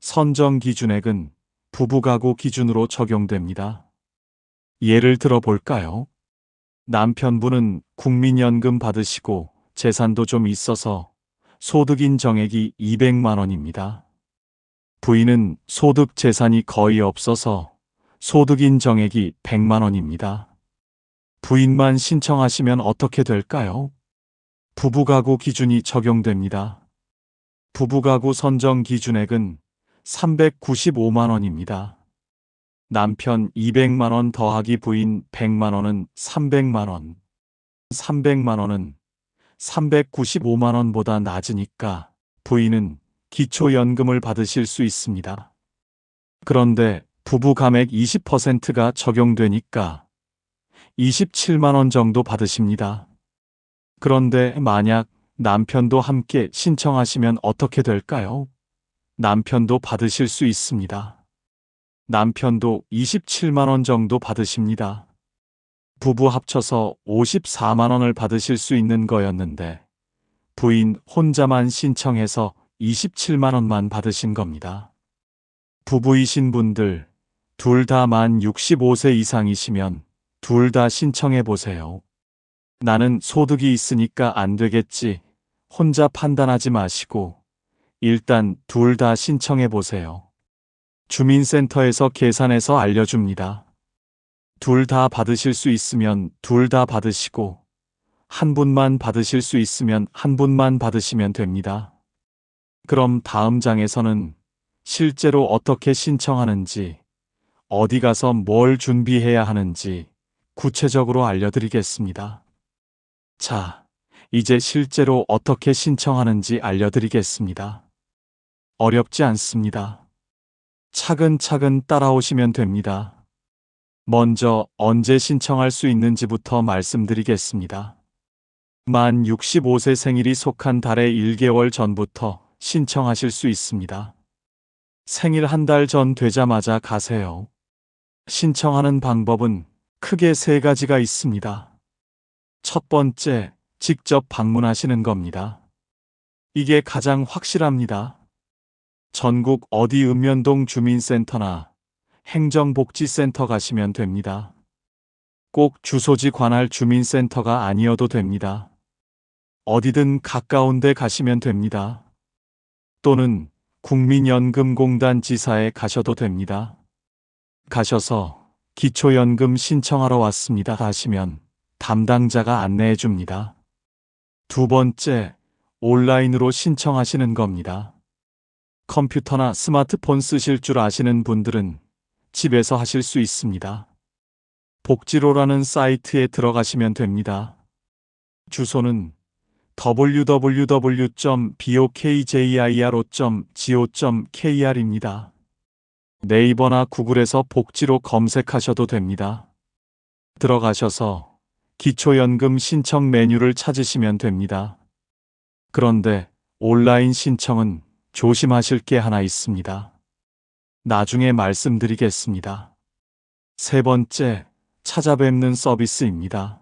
선정 기준액은 부부 가구 기준으로 적용됩니다. 예를 들어 볼까요? 남편분은 국민연금 받으시고 재산도 좀 있어서 소득인 정액이 200만 원입니다. 부인은 소득 재산이 거의 없어서 소득인 정액이 100만 원입니다. 부인만 신청하시면 어떻게 될까요? 부부가구 기준이 적용됩니다. 부부가구 선정 기준액은 395만 원입니다. 남편 200만 원 더하기 부인 100만 원은 300만 원. 300만 원은 395만 원보다 낮으니까 부인은 기초연금을 받으실 수 있습니다. 그런데 부부 감액 20%가 적용되니까 27만 원 정도 받으십니다. 그런데 만약 남편도 함께 신청하시면 어떻게 될까요? 남편도 받으실 수 있습니다. 남편도 27만 원 정도 받으십니다. 부부 합쳐서 54만 원을 받으실 수 있는 거였는데 부인 혼자만 신청해서 27만 원만 받으신 겁니다. 부부이신 분들 둘 다 만 65세 이상이시면 둘 다 신청해 보세요. 나는 소득이 있으니까 안 되겠지. 혼자 판단하지 마시고 일단 둘 다 신청해 보세요. 주민센터에서 계산해서 알려줍니다. 둘 다 받으실 수 있으면 둘 다 받으시고 한 분만 받으실 수 있으면 한 분만 받으시면 됩니다. 그럼 다음 장에서는 실제로 어떻게 신청하는지, 어디 가서 뭘 준비해야 하는지 구체적으로 알려드리겠습니다. 자, 이제 실제로 어떻게 신청하는지 알려드리겠습니다. 어렵지 않습니다. 차근차근 따라오시면 됩니다. 먼저 언제 신청할 수 있는지부터 말씀드리겠습니다. 만 65세 생일이 속한 달의 1개월 전부터 신청하실 수 있습니다. 생일 한 달 전 되자마자 가세요. 신청하는 방법은 크게 3가지가 있습니다. 첫 번째, 직접 방문하시는 겁니다. 이게 가장 확실합니다. 전국 어디 읍면동 주민센터나 행정복지센터 가시면 됩니다. 꼭 주소지 관할 주민센터가 아니어도 됩니다. 어디든 가까운 데 가시면 됩니다. 또는 국민연금공단 지사에 가셔도 됩니다. 가셔서 기초연금 신청하러 왔습니다 하시면 담당자가 안내해 줍니다. 두 번째, 온라인으로 신청하시는 겁니다. 컴퓨터나 스마트폰 쓰실 줄 아시는 분들은 집에서 하실 수 있습니다. 복지로라는 사이트에 들어가시면 됩니다. 주소는 www.bokjiro.go.kr입니다. 네이버나 구글에서 복지로 검색하셔도 됩니다. 들어가셔서 기초연금 신청 메뉴를 찾으시면 됩니다. 그런데 온라인 신청은 조심하실 게 하나 있습니다. 나중에 말씀드리겠습니다. 세 번째, 찾아뵙는 서비스입니다.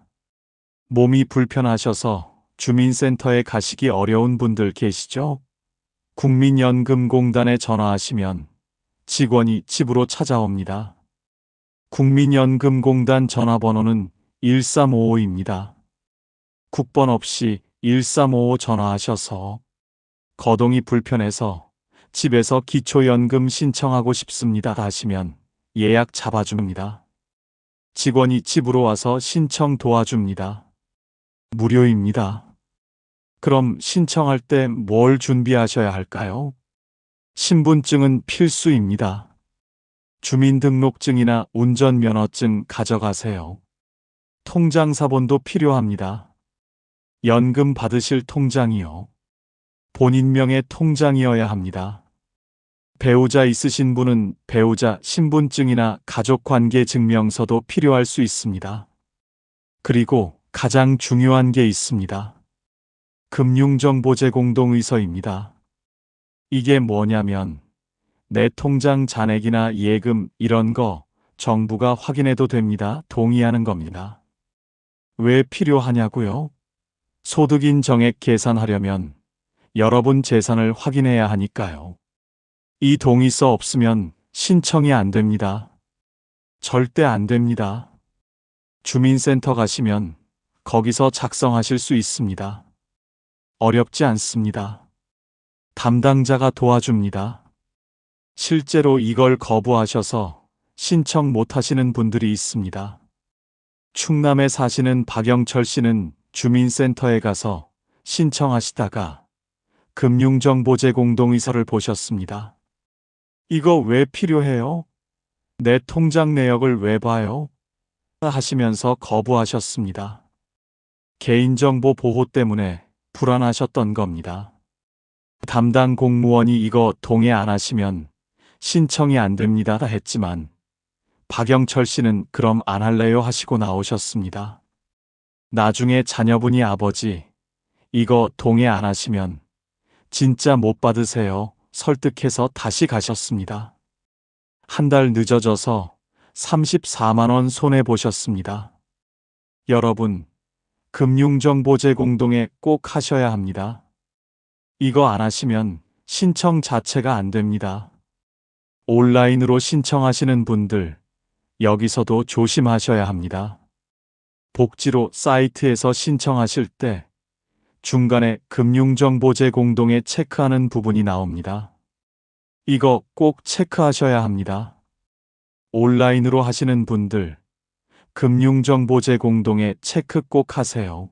몸이 불편하셔서 주민센터에 가시기 어려운 분들 계시죠? 국민연금공단에 전화하시면 직원이 집으로 찾아옵니다. 국민연금공단 전화번호는 1355입니다. 국번 없이 1355 전화하셔서 거동이 불편해서 집에서 기초연금 신청하고 싶습니다 하시면 예약 잡아줍니다. 직원이 집으로 와서 신청 도와줍니다. 무료입니다. 그럼 신청할 때 뭘 준비하셔야 할까요? 신분증은 필수입니다. 주민등록증이나 운전면허증 가져가세요. 통장사본도 필요합니다. 연금 받으실 통장이요. 본인 명의 통장이어야 합니다. 배우자 있으신 분은 배우자 신분증이나 가족관계증명서도 필요할 수 있습니다. 그리고 가장 중요한 게 있습니다. 금융정보제공동의서입니다. 이게 뭐냐면 내 통장 잔액이나 예금 이런 거 정부가 확인해도 됩니다. 동의하는 겁니다. 왜 필요하냐고요? 소득인 정액 계산하려면 여러분 재산을 확인해야 하니까요. 이 동의서 없으면 신청이 안 됩니다. 절대 안 됩니다. 주민센터 가시면 거기서 작성하실 수 있습니다. 어렵지 않습니다. 담당자가 도와줍니다. 실제로 이걸 거부하셔서 신청 못 하시는 분들이 있습니다. 충남에 사시는 박영철 씨는 주민센터에 가서 신청하시다가 금융정보제 공동의서를 보셨습니다. 이거 왜 필요해요? 내 통장 내역을 왜 봐요? 하시면서 거부하셨습니다. 개인정보 보호 때문에 불안하셨던 겁니다. 담당 공무원이 이거 동의 안 하시면 신청이 안 됩니다 했지만 박영철 씨는 그럼 안 할래요 하시고 나오셨습니다. 나중에 자녀분이 아버지, 이거 동의 안 하시면 진짜 못 받으세요 설득해서 다시 가셨습니다. 한 달 늦어져서 34만 원 손해보셨습니다. 여러분, 금융정보제 공동에 꼭 하셔야 합니다. 이거 안 하시면 신청 자체가 안 됩니다. 온라인으로 신청하시는 분들, 여기서도 조심하셔야 합니다. 복지로 사이트에서 신청하실 때 중간에 금융정보제 공동에 체크하는 부분이 나옵니다. 이거 꼭 체크하셔야 합니다. 온라인으로 하시는 분들, 금융정보제 공동에 체크 꼭 하세요.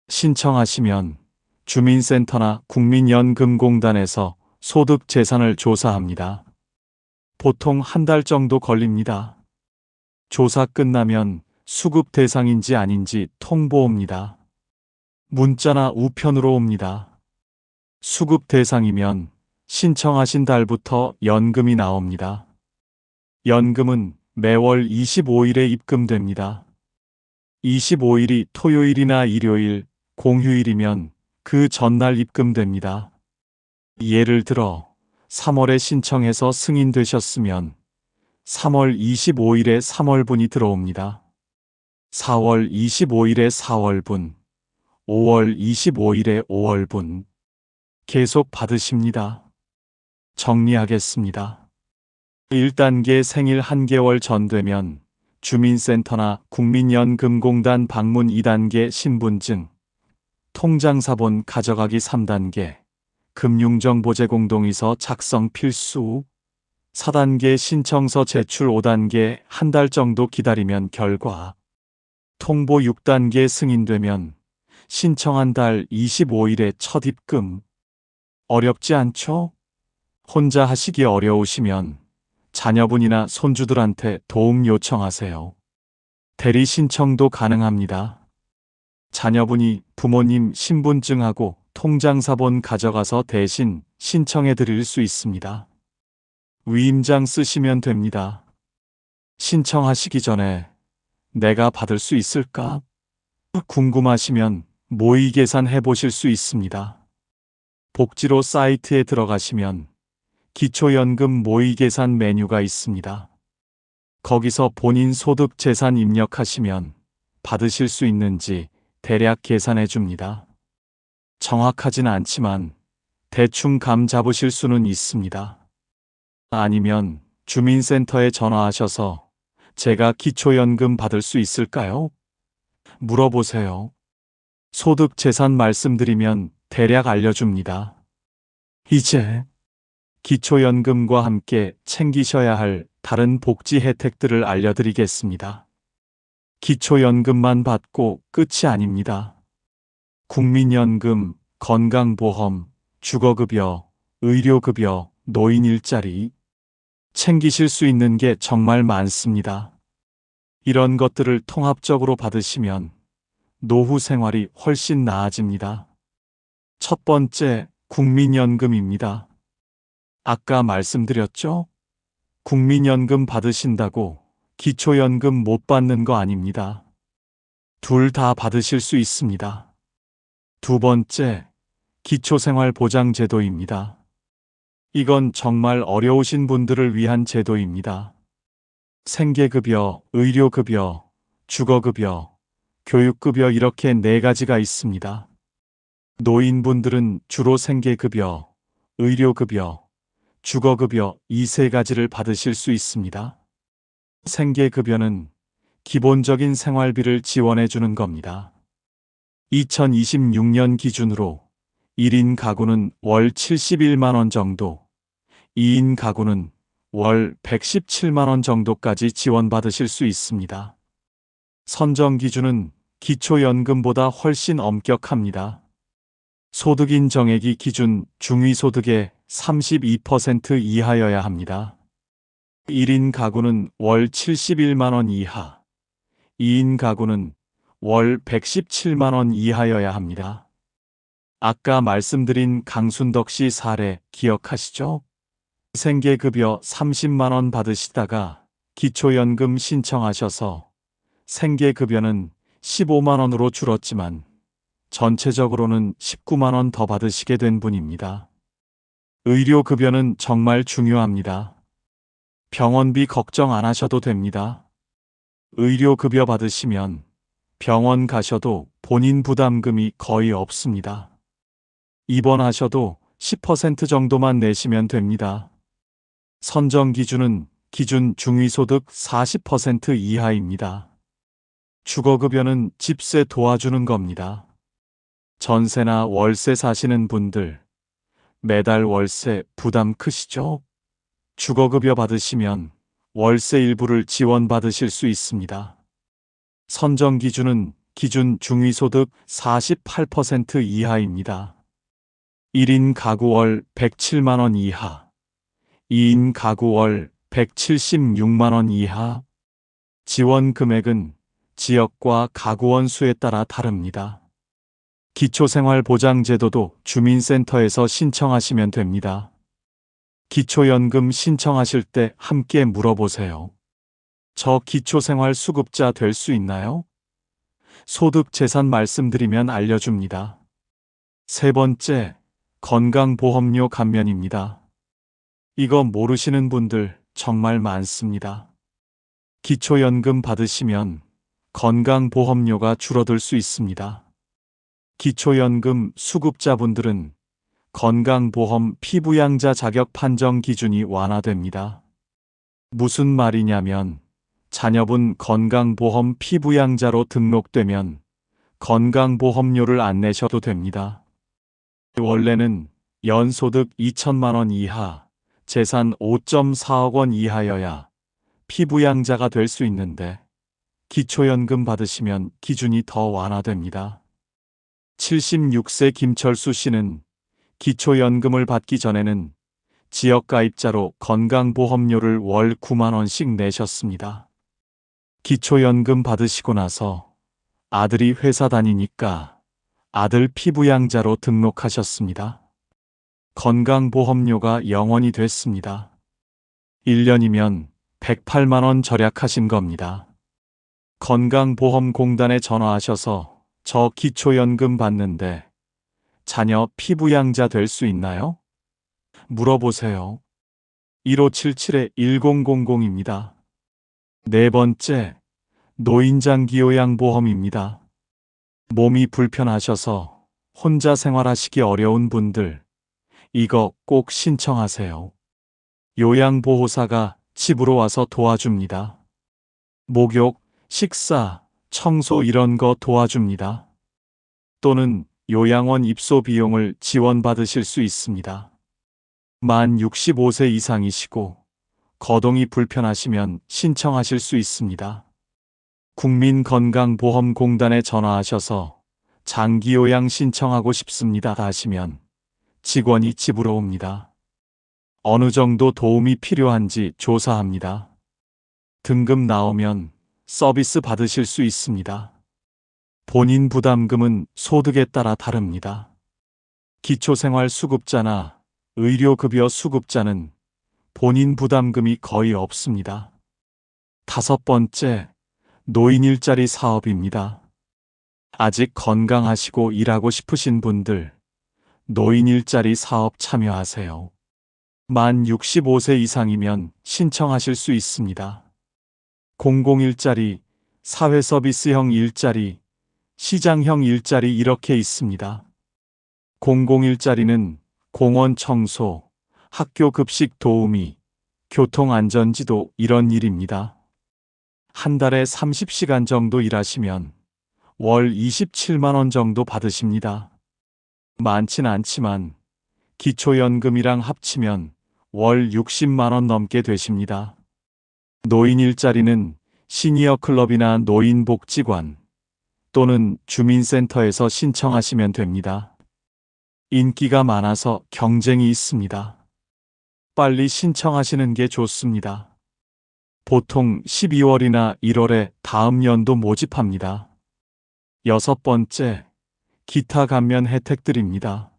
신청하시면 주민센터나 국민연금공단에서 소득재산을 조사합니다. 보통 한 달 정도 걸립니다. 조사 끝나면 수급 대상인지 아닌지 통보 옵니다. 문자나 우편으로 옵니다. 수급 대상이면 신청하신 달부터 연금이 나옵니다. 연금은 매월 25일에 입금됩니다. 25일이 토요일이나 일요일, 공휴일이면 그 전날 입금됩니다. 예를 들어 3월에 신청해서 승인되셨으면 3월 25일에 3월분이 들어옵니다. 4월 25일에 4월분, 5월 25일에 5월분 계속 받으십니다. 정리하겠습니다. 1단계 생일 1개월 전 되면 주민센터나 국민연금공단 방문 2단계 신분증, 통장사본 가져가기 3단계, 금융정보제 공동의서 작성 필수, 4단계 신청서 제출 5단계 한 달 정도 기다리면 결과, 통보 6단계 승인되면 신청한 달 25일에 첫 입금. 어렵지 않죠? 혼자 하시기 어려우시면 자녀분이나 손주들한테 도움 요청하세요. 대리 신청도 가능합니다. 자녀분이 부모님 신분증하고 통장사본 가져가서 대신 신청해 드릴 수 있습니다. 위임장 쓰시면 됩니다. 신청하시기 전에 내가 받을 수 있을까? 궁금하시면 모의 계산해 보실 수 있습니다. 복지로 사이트에 들어가시면 기초연금 모의 계산 메뉴가 있습니다. 거기서 본인 소득 재산 입력하시면 받으실 수 있는지 대략 계산해 줍니다. 정확하진 않지만 대충 감 잡으실 수는 있습니다. 아니면 주민센터에 전화하셔서 제가 기초연금 받을 수 있을까요? 물어보세요. 소득 재산 말씀드리면 대략 알려줍니다. 이제 기초연금과 함께 챙기셔야 할 다른 복지 혜택들을 알려드리겠습니다. 기초연금만 받고 끝이 아닙니다. 국민연금, 건강보험, 주거급여, 의료급여, 노인일자리 챙기실 수 있는 게 정말 많습니다. 이런 것들을 통합적으로 받으시면 노후 생활이 훨씬 나아집니다. 첫 번째, 국민연금입니다. 아까 말씀드렸죠? 국민연금 받으신다고 기초연금 못 받는 거 아닙니다. 둘 다 받으실 수 있습니다. 두 번째, 기초생활보장제도입니다. 이건 정말 어려우신 분들을 위한 제도입니다. 생계급여, 의료급여, 주거급여, 교육급여 이렇게 4가지가 있습니다. 노인분들은 주로 생계급여, 의료급여, 주거급여 이 3가지를 받으실 수 있습니다. 생계급여는 기본적인 생활비를 지원해 주는 겁니다. 2026년 기준으로 1인 가구는 월 71만 원 정도, 2인 가구는 월 117만 원 정도까지 지원받으실 수 있습니다. 선정 기준은 기초연금보다 훨씬 엄격합니다. 소득 인정액이 기준 중위소득의 32% 이하여야 합니다. 1인 가구는 월 71만 원 이하, 2인 가구는 월 117만 원 이하여야 합니다. 아까 말씀드린 강순덕 씨 사례 기억하시죠? 생계급여 30만 원 받으시다가 기초연금 신청하셔서 생계급여는 15만 원으로 줄었지만 전체적으로는 19만 원 더 받으시게 된 분입니다. 의료급여는 정말 중요합니다. 병원비 걱정 안 하셔도 됩니다. 의료급여 받으시면 병원 가셔도 본인 부담금이 거의 없습니다. 입원하셔도 10% 정도만 내시면 됩니다. 선정 기준은 기준 중위소득 40% 이하입니다. 주거급여는 집세 도와주는 겁니다. 전세나 월세 사시는 분들, 매달 월세 부담 크시죠? 주거급여 받으시면 월세 일부를 지원받으실 수 있습니다. 선정 기준은 기준 중위소득 48% 이하입니다. 1인 가구 월 107만 원 이하, 2인 가구 월 176만 원 이하. 지원 금액은 지역과 가구원 수에 따라 다릅니다. 기초생활보장제도도 주민센터에서 신청하시면 됩니다. 기초연금 신청하실 때 함께 물어보세요. 저 기초생활수급자 될 수 있나요? 소득 재산 말씀드리면 알려줍니다. 세 번째, 건강보험료 감면입니다. 이거 모르시는 분들 정말 많습니다. 기초연금 받으시면 건강보험료가 줄어들 수 있습니다. 기초연금 수급자분들은 건강보험 피부양자 자격 판정 기준이 완화됩니다. 무슨 말이냐면 자녀분 건강보험 피부양자로 등록되면 건강보험료를 안 내셔도 됩니다. 원래는 연소득 2천만 원 이하, 재산 5.4억 원 이하여야 피부양자가 될 수 있는데 기초연금 받으시면 기준이 더 완화됩니다. 76세 김철수 씨는 기초연금을 받기 전에는 지역가입자로 건강보험료를 월 9만 원씩 내셨습니다. 기초연금 받으시고 나서 아들이 회사 다니니까 아들 피부양자로 등록하셨습니다. 건강보험료가 0원이 됐습니다. 1년이면 108만 원 절약하신 겁니다. 건강보험공단에 전화하셔서 저 기초연금 받는데 자녀 피부양자 될 수 있나요? 물어보세요. 1577-1000입니다. 네 번째, 노인장기요양보험입니다. 몸이 불편하셔서 혼자 생활하시기 어려운 분들, 이거 꼭 신청하세요. 요양보호사가 집으로 와서 도와줍니다. 목욕, 식사, 청소 이런 거 도와줍니다. 또는 요양원 입소 비용을 지원받으실 수 있습니다. 만 65세 이상이시고 거동이 불편하시면 신청하실 수 있습니다. 국민건강보험공단에 전화하셔서 장기요양 신청하고 싶습니다 하시면 직원이 집으로 옵니다. 어느 정도 도움이 필요한지 조사합니다. 등급 나오면 서비스 받으실 수 있습니다. 본인 부담금은 소득에 따라 다릅니다. 기초생활수급자나 의료급여 수급자는 본인 부담금이 거의 없습니다. 다섯 번째, 노인 일자리 사업입니다. 아직 건강하시고 일하고 싶으신 분들, 노인 일자리 사업 참여하세요. 만 65세 이상이면 신청하실 수 있습니다. 공공일자리, 사회서비스형 일자리, 시장형 일자리 이렇게 있습니다. 공공일자리는 공원 청소, 학교 급식 도우미, 교통안전지도 이런 일입니다. 한 달에 30시간 정도 일하시면 월 27만 원 정도 받으십니다. 많진 않지만 기초연금이랑 합치면 월 60만 원 넘게 되십니다. 노인 일자리는 시니어 클럽이나 노인복지관 또는 주민센터에서 신청하시면 됩니다. 인기가 많아서 경쟁이 있습니다. 빨리 신청하시는 게 좋습니다. 보통 12월이나 1월에 다음 연도 모집합니다. 6번째, 기타 감면 혜택들입니다.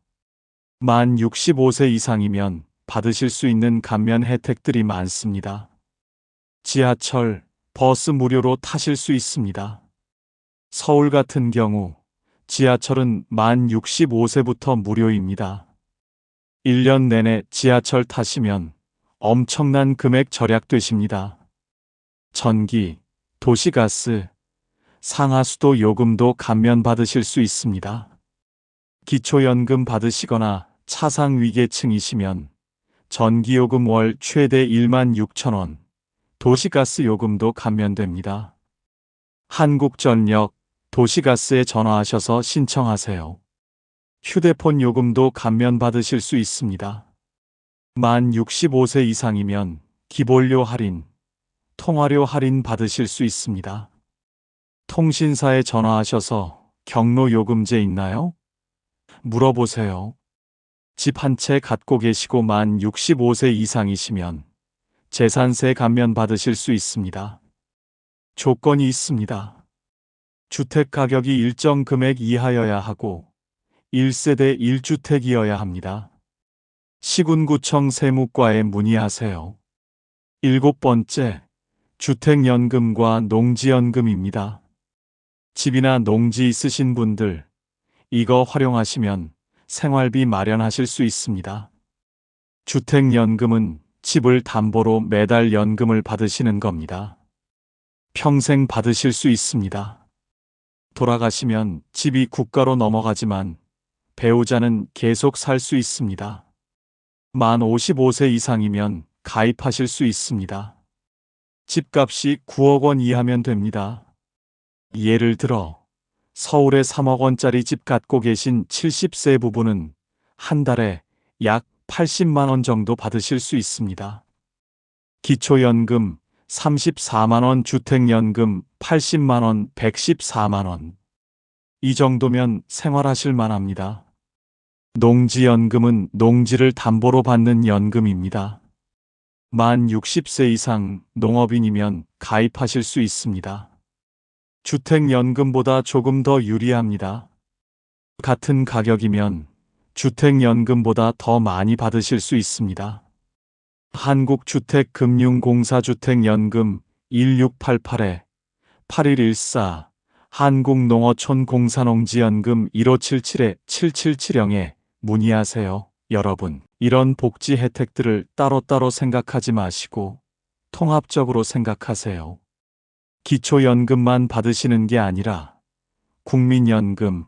만 65세 이상이면 받으실 수 있는 감면 혜택들이 많습니다. 지하철, 버스 무료로 타실 수 있습니다. 서울 같은 경우 지하철은 만 65세부터 무료입니다. 1년 내내 지하철 타시면 엄청난 금액 절약되십니다. 전기, 도시가스, 상하수도 요금도 감면 받으실 수 있습니다. 기초연금 받으시거나 차상위계층이시면 전기요금 월 최대 1만 6천 원, 도시가스 요금도 감면됩니다. 한국전력, 도시가스에 전화하셔서 신청하세요. 휴대폰 요금도 감면 받으실 수 있습니다. 만 65세 이상이면 기본료 할인, 통화료 할인 받으실 수 있습니다. 통신사에 전화하셔서 경로요금제 있나요? 물어보세요. 집 한 채 갖고 계시고 만 65세 이상이시면 재산세 감면 받으실 수 있습니다. 조건이 있습니다. 주택 가격이 일정 금액 이하여야 하고 1세대 1주택이어야 합니다. 시군구청 세무과에 문의하세요. 7번째, 주택연금과 농지연금입니다. 집이나 농지 있으신 분들, 이거 활용하시면 생활비 마련하실 수 있습니다. 주택연금은 집을 담보로 매달 연금을 받으시는 겁니다. 평생 받으실 수 있습니다. 돌아가시면 집이 국가로 넘어가지만 배우자는 계속 살 수 있습니다. 만 55세 이상이면 가입하실 수 있습니다. 집값이 9억 원 이하면 됩니다. 예를 들어 서울에 3억 원짜리 집 갖고 계신 70세 부부는 한 달에 약 80만 원 정도 받으실 수 있습니다. 기초연금 34만 원, 주택연금 80만 원, 114만 원. 이 정도면 생활하실 만합니다. 농지연금은 농지를 담보로 받는 연금입니다. 만 60세 이상 농업인이면 가입하실 수 있습니다. 주택연금보다 조금 더 유리합니다. 같은 가격이면 주택연금보다 더 많이 받으실 수 있습니다. 한국주택금융공사 주택연금 1688-8114 한국농어촌 공사농지연금 1577-7770에 문의하세요. 여러분, 이런 복지 혜택들을 따로따로 생각하지 마시고 통합적으로 생각하세요. 기초연금만 받으시는 게 아니라 국민연금,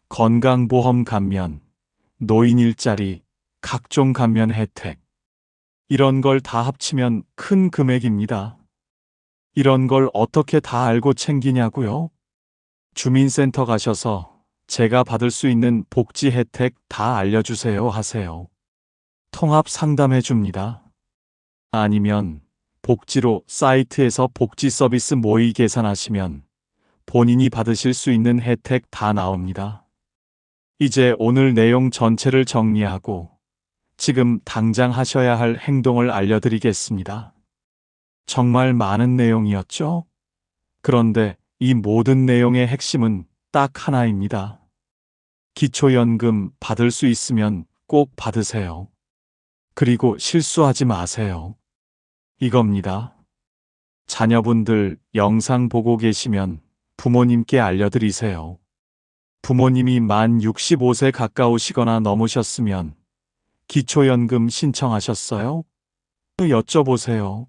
건강보험 감면, 노인 일자리, 각종 감면 혜택, 이런 걸 다 합치면 큰 금액입니다. 이런 걸 어떻게 다 알고 챙기냐고요? 주민센터 가셔서 제가 받을 수 있는 복지 혜택 다 알려주세요 하세요. 통합 상담해 줍니다. 아니면 복지로 사이트에서 복지 서비스 모의 계산하시면 본인이 받으실 수 있는 혜택 다 나옵니다. 이제 오늘 내용 전체를 정리하고 지금 당장 하셔야 할 행동을 알려드리겠습니다. 정말 많은 내용이었죠? 그런데 이 모든 내용의 핵심은 딱 하나입니다. 기초연금 받을 수 있으면 꼭 받으세요. 그리고 실수하지 마세요. 이겁니다. 자녀분들 영상 보고 계시면 부모님께 알려드리세요. 부모님이 만 65세 가까우시거나 넘으셨으면 기초연금 신청하셨어요? 여쭤보세요.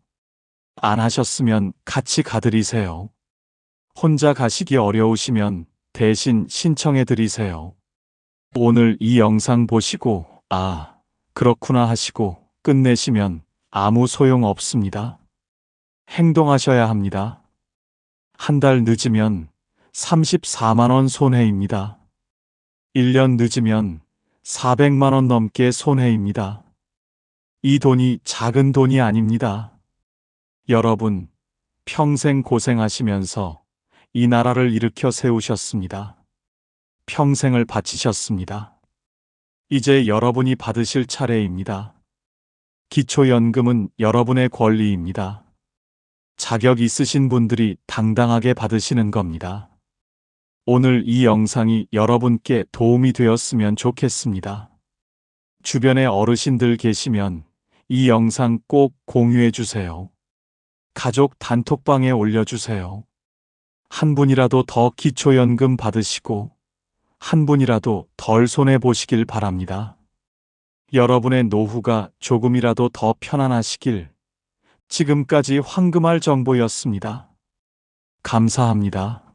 안 하셨으면 같이 가드리세요. 혼자 가시기 어려우시면 대신 신청해 드리세요. 오늘 이 영상 보시고 아, 그렇구나 하시고 끝내시면 아무 소용 없습니다. 행동하셔야 합니다. 한 달 늦으면 34만 원 손해입니다. 1년 늦으면 400만 원 넘게 손해입니다. 이 돈이 작은 돈이 아닙니다. 여러분, 평생 고생하시면서 이 나라를 일으켜 세우셨습니다. 평생을 바치셨습니다. 이제 여러분이 받으실 차례입니다. 기초연금은 여러분의 권리입니다. 자격 있으신 분들이 당당하게 받으시는 겁니다. 오늘 이 영상이 여러분께 도움이 되었으면 좋겠습니다. 주변에 어르신들 계시면 이 영상 꼭 공유해 주세요. 가족 단톡방에 올려주세요. 한 분이라도 더 기초연금 받으시고 한 분이라도 덜 손해보시길 바랍니다. 여러분의 노후가 조금이라도 더 편안하시길. 지금까지 황금알 정보였습니다. 감사합니다.